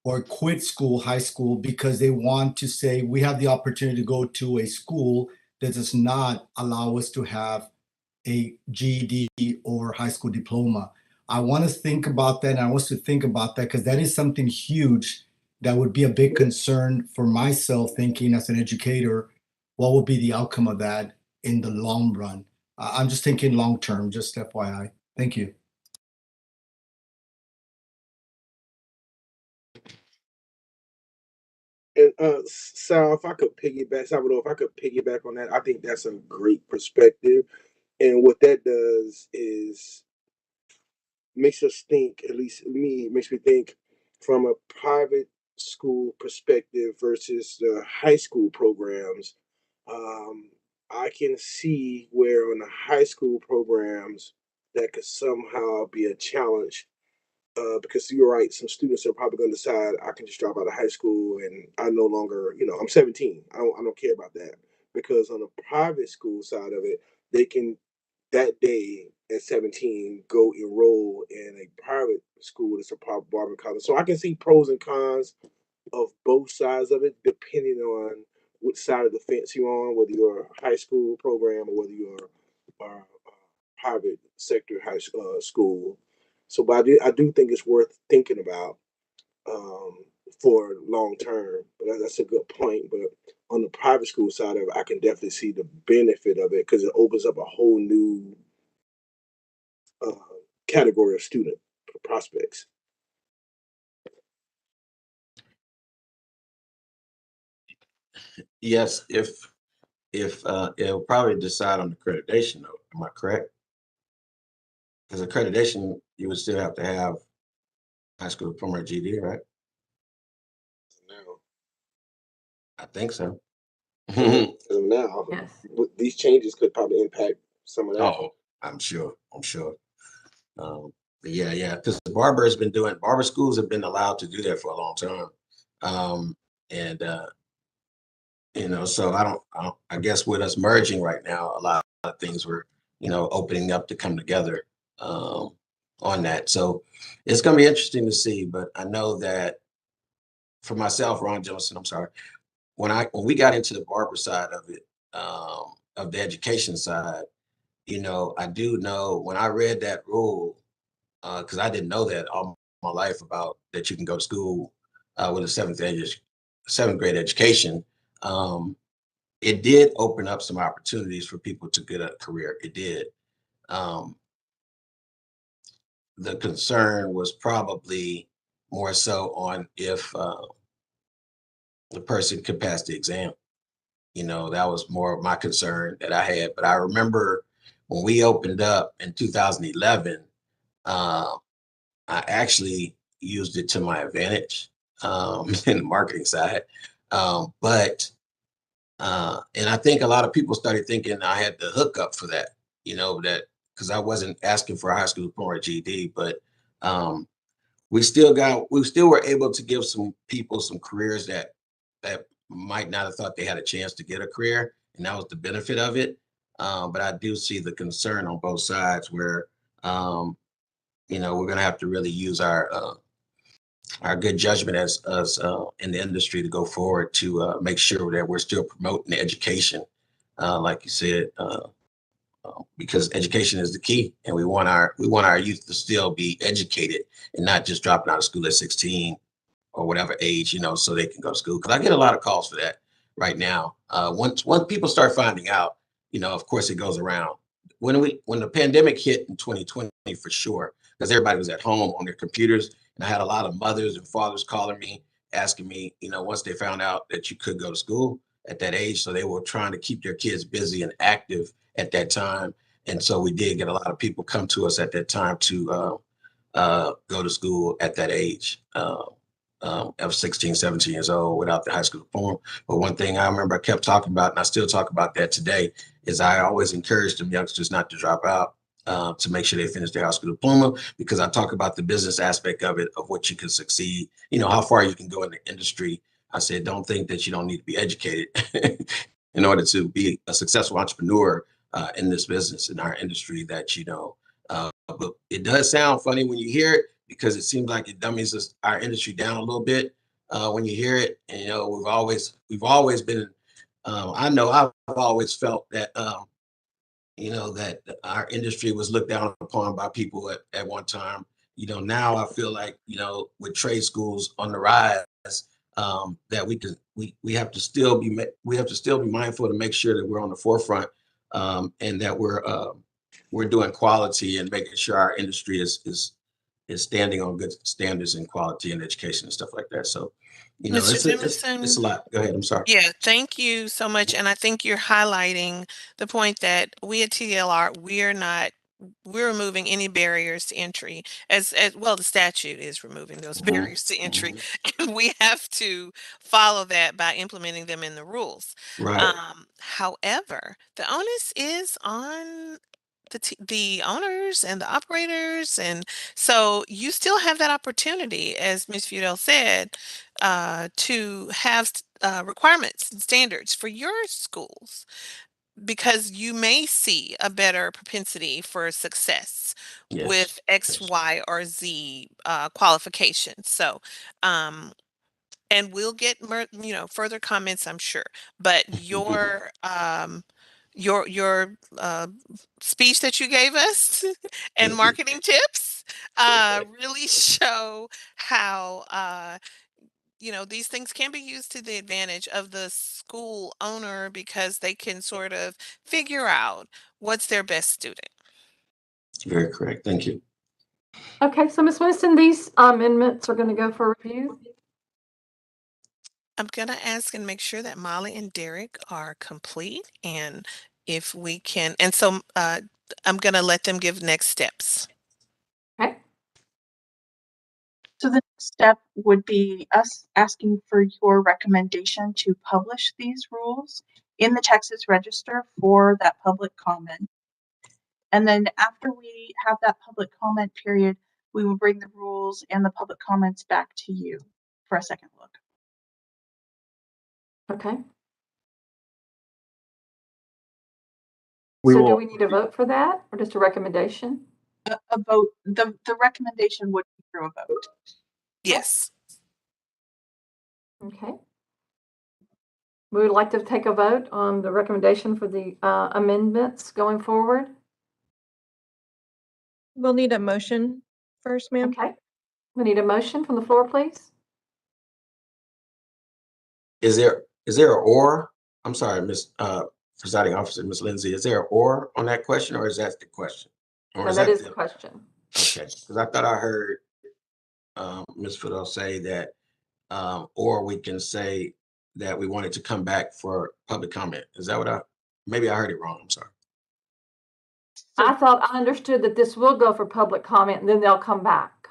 or quit high school, because they want to say, we have the opportunity to go to a school that does not allow us to have a GED or high school diploma. I want to think about that, and I want us to think about that, because that is something huge that would be a big concern for myself, thinking as an educator, what would be the outcome of that in the long run? I'm just thinking long term, just FYI. Thank you. And Sal, if I could piggyback, Salvador, if I could piggyback on that, I think that's a great perspective. And what that does is makes us think, at least me, makes me think from a private school perspective versus the high school programs. I can see where on the high school programs that could somehow be a challenge, because you're right, some students are probably going to decide I can just drop out of high school and I no longer, I'm 17. I don't care about that, because on the private school side of it, they can that day at 17 go enroll in a private school that's a Barbering college. So I can see pros and cons of both sides of it, depending on which side of the fence you're on, whether you're a high school program or whether you're a private sector school. So, but I do think it's worth thinking about, for long term. But that's a good point. But on the private school side of it, I can definitely see the benefit of it, because it opens up a whole new uh, category of student prospects. Yes, if it'll probably decide on accreditation though. Am I correct? Because accreditation, you would still have to have high school diploma or GED, right? Now, I think so. as of now, Yes. these changes could probably impact some of that. Oh, I'm sure. But yeah, because barber schools have been allowed to do that for a long time. And so I guess with us merging right now, a lot of things were, opening up to come together on that. So it's going to be interesting to see. But I know that for myself, Ron Johnson, I'm sorry, when we got into the barber side of it, of the education side, I do know when I read that rule, because I didn't know that all my life about that you can go to school with a seventh grade education. It did open up some opportunities for people to get a career. It did. Um, the concern was probably more so on if the person could pass the exam. That was more of my concern that I had. But I remember when we opened up in 2011, I actually used it to my advantage in the marketing side. And I think a lot of people started thinking I had the hookup for that, that because I wasn't asking for a high school diploma or GED, but we still were able to give some people some careers that might not have thought they had a chance to get a career, and that was the benefit of it. But I do see the concern on both sides where we're going to have to really use our good judgment as in the industry to go forward to make sure that we're still promoting the education, like you said, because education is the key, and we want our youth to still be educated and not just dropping out of school at 16 or whatever age, so they can go to school. Because I get a lot of calls for that right now. Once people start finding out, of course it goes around. When the pandemic hit in 2020, for sure, because everybody was at home on their computers, and I had a lot of mothers and fathers calling me, asking me, once they found out that you could go to school at that age, so they were trying to keep their kids busy and active at that time. And so we did get a lot of people come to us at that time to go to school at that age. of 16, 17 years old without the high school diploma. But one thing I remember I kept talking about, and I still talk about that today, is I always encourage them youngsters not to drop out, to make sure they finish their high school diploma, because I talk about the business aspect of it, of what you can succeed, you know, how far you can go in the industry. I said, don't think that you don't need to be educated in order to be a successful entrepreneur in this business, in our industry, that, you know, but it does sound funny when you hear it, because it seems like it dummies our industry down a little bit when you hear it. And, you know, we've always been, I know I've always felt that, you know, that our industry was looked down upon by people at one time. You know, now I feel like, you know, with trade schools on the rise, that we have to still be mindful to make sure that we're on the forefront, and that we're doing quality and making sure our industry is standing on good standards and quality and education and stuff like that. So, you know, Mr. it's a lot. Go ahead. I'm sorry. Yeah, thank you so much. And I think you're highlighting the point that we at TLR, we're removing any barriers to entry, as well. The statute is removing those barriers to entry, and we have to follow that by implementing them in the rules. Right. However, the onus is on the owners and the operators, and so you still have that opportunity, as Ms. Fudel said, to have requirements and standards for your schools, because you may see a better propensity for success Yes. with X, Y, or Z qualifications. So, and we'll get further comments, I'm sure. But your speech that you gave us and marketing tips really show how these things can be used to the advantage of the school owner, because they can sort of figure out what's their best student. Very correct. Thank you. Okay, so Ms. Winston, these amendments are going to go for review. I'm going to ask and make sure that Molly and Derek are complete, and if we can, and so I'm going to let them give next steps. Okay. So the next step would be us asking for your recommendation to publish these rules in the Texas Register for that public comment. And then after we have that public comment period, we will bring the rules and the public comments back to you for a second look. Okay. We So will. do we need a vote for that, or just a recommendation? A vote, the recommendation would be through a vote. Yes. Okay. We would like to take a vote on the recommendation for the amendments going forward. We'll need a motion first, ma'am. Okay. We need a motion from the floor, please. Is there an or? I'm sorry, Miss Presiding Officer, Miss Lindsay. Is there an or on that question, or is that the question? Or No, that is the question. Okay, because I thought I heard Ms. Fidel say that, or we can say that we wanted to come back for public comment. Is that what maybe I heard it wrong? I'm sorry. I thought I understood that this will go for public comment and then they'll come back.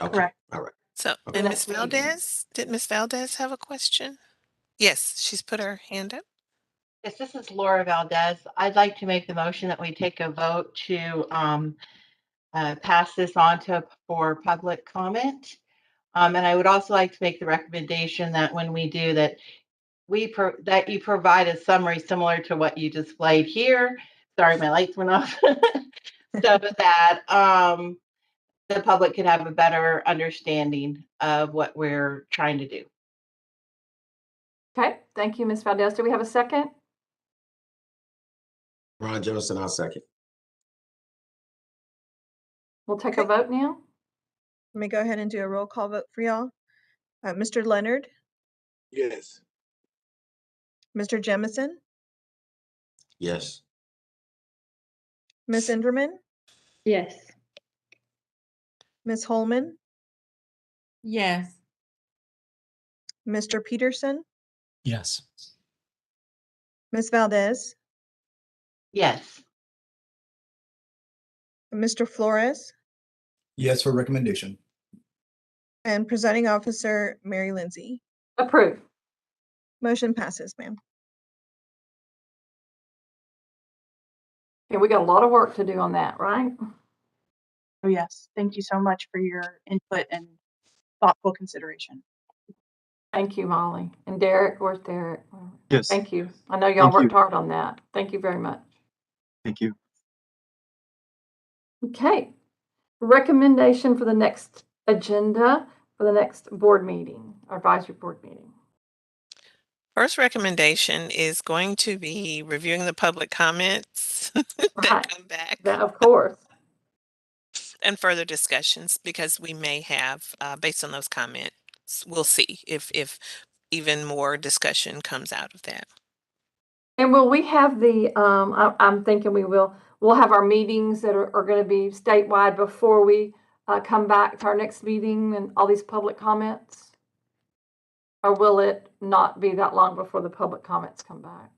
Okay. Correct. All right. So, Okay. and Ms. Valdez, did Ms. Valdez have a question? Yes, she's put her hand up. Yes, this is Laura Valdez. I'd like to make the motion that we take a vote to pass this on for public comment. And I would also like to make the recommendation that when we do that, that you provide a summary similar to what you displayed here. Sorry, my lights went off. So that the public can have a better understanding of what we're trying to do. Okay, thank you, Ms. Valdez. Do we have a second? Ron Johnson, I'll second. We'll take a vote now. Let me go ahead and do a roll call vote for y'all. Mr. Leonard, Yes. Mr. Jemison, Yes. Ms. Inderman, Yes. Ms. Holman, Yes. Mr. Peterson, Yes. Ms. Valdez, Yes. Mr. Flores. Yes for recommendation. And presiding officer, Mary Lindsay. Approve. Motion passes, ma'am. Okay, we got a lot of work to do on that, right? Oh, yes. Thank you so much for your input and thoughtful consideration. Thank you, Molly. And Derek, where's Derek? Yes. Thank you. I know y'all Thank worked you. hard on that. Thank you very much. Thank you. Okay. Recommendation for the next agenda for the next board meeting, advisory board meeting. First recommendation is going to be reviewing the public comments that Right. come back That, of course. and further discussions, because we may have, based on those comments, we'll see if even more discussion comes out of that. And will we have the, I'm thinking we'll have our meetings that are going to be statewide before we come back to our next meeting and all these public comments? Or will it not be that long before the public comments come back?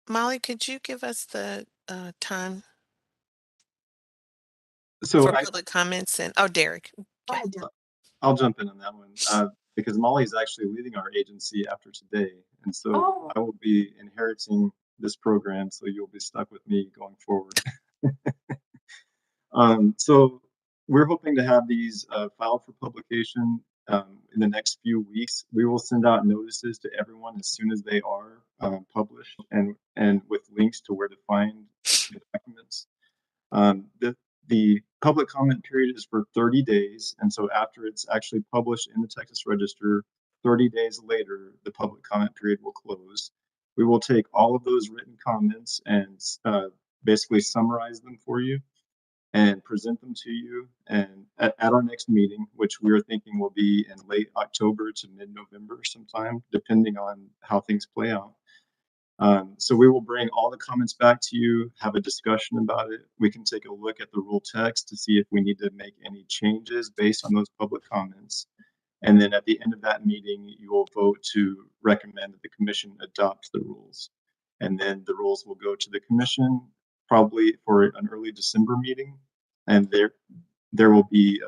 Molly, could you give us the time So for public comments? And Derek. Go ahead, I'll jump in on that one because Molly's actually leaving our agency after today. And so I will be inheriting this program. So you'll be stuck with me going forward. So we're hoping to have these filed for publication in the next few weeks. We will send out notices to everyone as soon as they are published and with links to where to find the documents. The public comment period is for 30 days. And so after it's actually published in the Texas Register, 30 days later, the public comment period will close. We will take all of those written comments and basically summarize them for you and present them to you and at our next meeting, which we're thinking will be in late October to mid-November sometime, depending on how things play out. So we will bring all the comments back to you, have a discussion about it. We can take a look at the rule text to see if we need to make any changes based on those public comments. And then at the end of that meeting, you will vote to recommend that the commission adopt the rules. And then the rules will go to the commission probably for an early December meeting. And there will be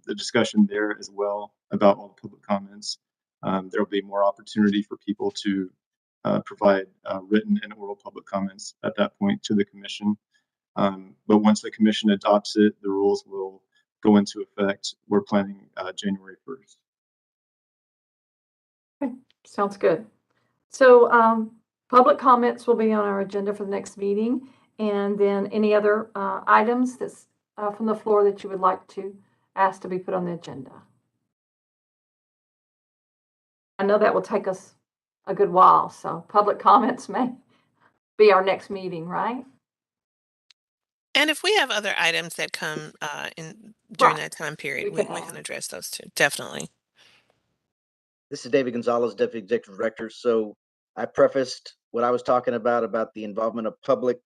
the discussion there as well about all the public comments. There will be more opportunity for people to provide written and oral public comments at that point to the commission. But once the commission adopts it, the rules will go into effect. We're planning January 1st. Okay, sounds good. So public comments will be on our agenda for the next meeting. And then any other items that's from the floor that you would like to ask to be put on the agenda? I know that will take us a good while, so public comments may be our next meeting, right? And if we have other items that come in during that time period, we can address those too. Definitely. This is David Gonzalez, Deputy Executive Director. So I prefaced what I was talking about the involvement of public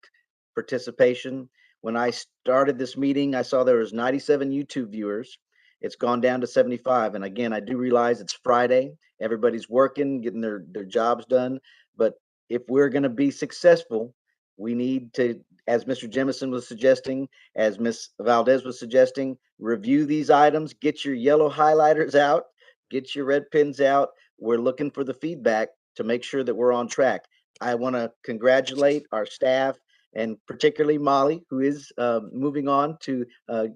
participation. When I started this meeting, I saw there was 97 YouTube viewers. It's gone down to 75. And again, I do realize it's Friday. Everybody's working, getting their jobs done. But if we're going to be successful, we need to, as Mr. Jemison was suggesting, as Ms. Valdez was suggesting, review these items, get your yellow highlighters out, get your red pens out. We're looking for the feedback to make sure that we're on track. I want to congratulate our staff and particularly Molly, who is moving on to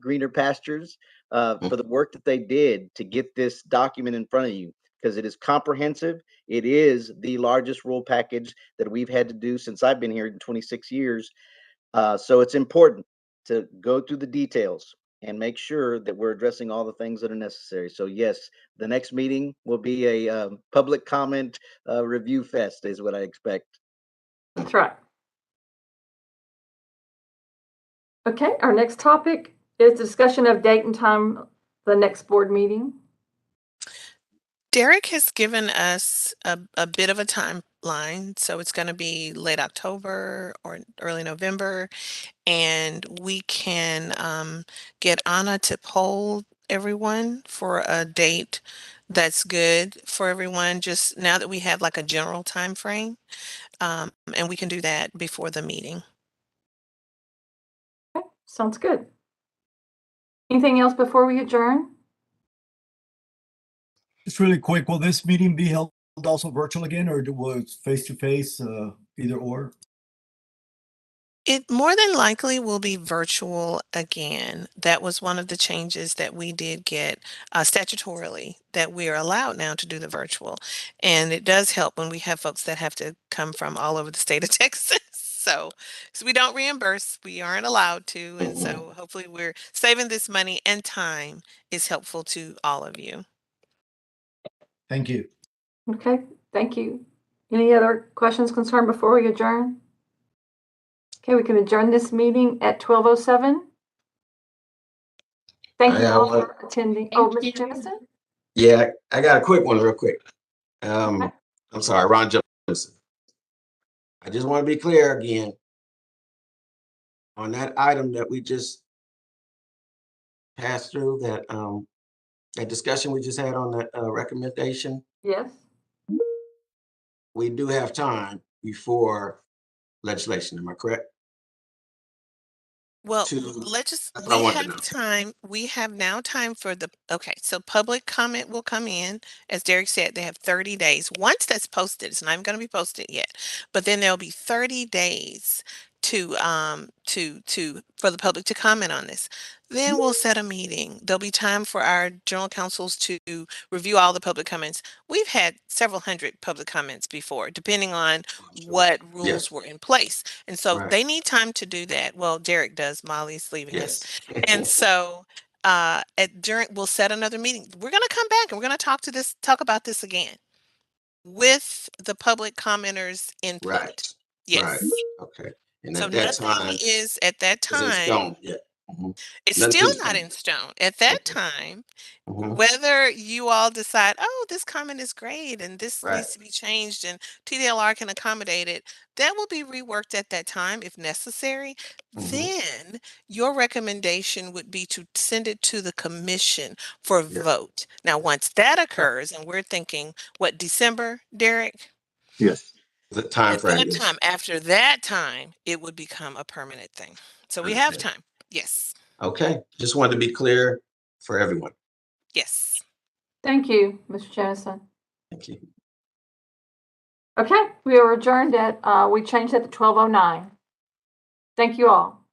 greener pastures, for the work that they did to get this document in front of you, because it is comprehensive. It is the largest rule package that we've had to do since I've been here in 26 years. So it's important to go through the details and make sure that we're addressing all the things that are necessary. So yes, the next meeting will be a public comment review fest is what I expect. That's right. Okay, our next topic is discussion of date and time the next board meeting. Derek has given us a bit of a timeline, so it's going to be late October or early November, and we can get Anna to poll everyone for a date that's good for everyone, just now that we have like a general time frame, and we can do that before the meeting. Okay, sounds good. Anything else before we adjourn? Just really quick, will this meeting be held also virtual again, or was face-to-face, either or? It more than likely will be virtual again. That was one of the changes that we did get statutorily, that we are allowed now to do the virtual. And it does help when we have folks that have to come from all over the state of Texas. So we don't reimburse, we aren't allowed to. And so hopefully we're saving this money, and time is helpful to all of you. Thank you. Okay, thank you. Any other questions, concern before we adjourn? Okay, we can adjourn this meeting at 12:07. Thank you all for attending. Oh, Mr. Jemison? Yeah, I got a quick one real quick. I'm sorry, Ron Johnson. I just want to be clear again on that item that we just passed through, that discussion we just had on that recommendation. Yes. We do have time before legislation, am I correct? Well, we have now time for so public comment will come in. As Derek said, they have 30 days. Once that's posted, it's not even going to be posted yet, but then there'll be 30 days for the public to comment on this. Then we'll set a meeting. There'll be time for our general counsels to review all the public comments. We've had several hundred public comments before, depending on what rules were in place. And so they need time to do that. Well, Derek does. Molly's leaving us. And so we'll set another meeting. We're going to come back and we're going to talk about this again with the public commenters' input. Right. Yes. Right. Okay. And So at that nothing time, is at that is in time. stone. Yeah. It's Nothing's still in not stone. in stone. At that time, whether you all decide, oh, this comment is great and this needs to be changed and TDLR can accommodate it, that will be reworked at that time if necessary. Then your recommendation would be to send it to the commission for vote. Now, once that occurs, and we're thinking, what, December, Derek? Yes. The time frame. At that time, after that time, it would become a permanent thing. So we have time. Yes. Okay. Just wanted to be clear for everyone. Yes. Thank you, Mr. Jemison. Thank you. Okay, we are adjourned we changed that to 12:09. Thank you all.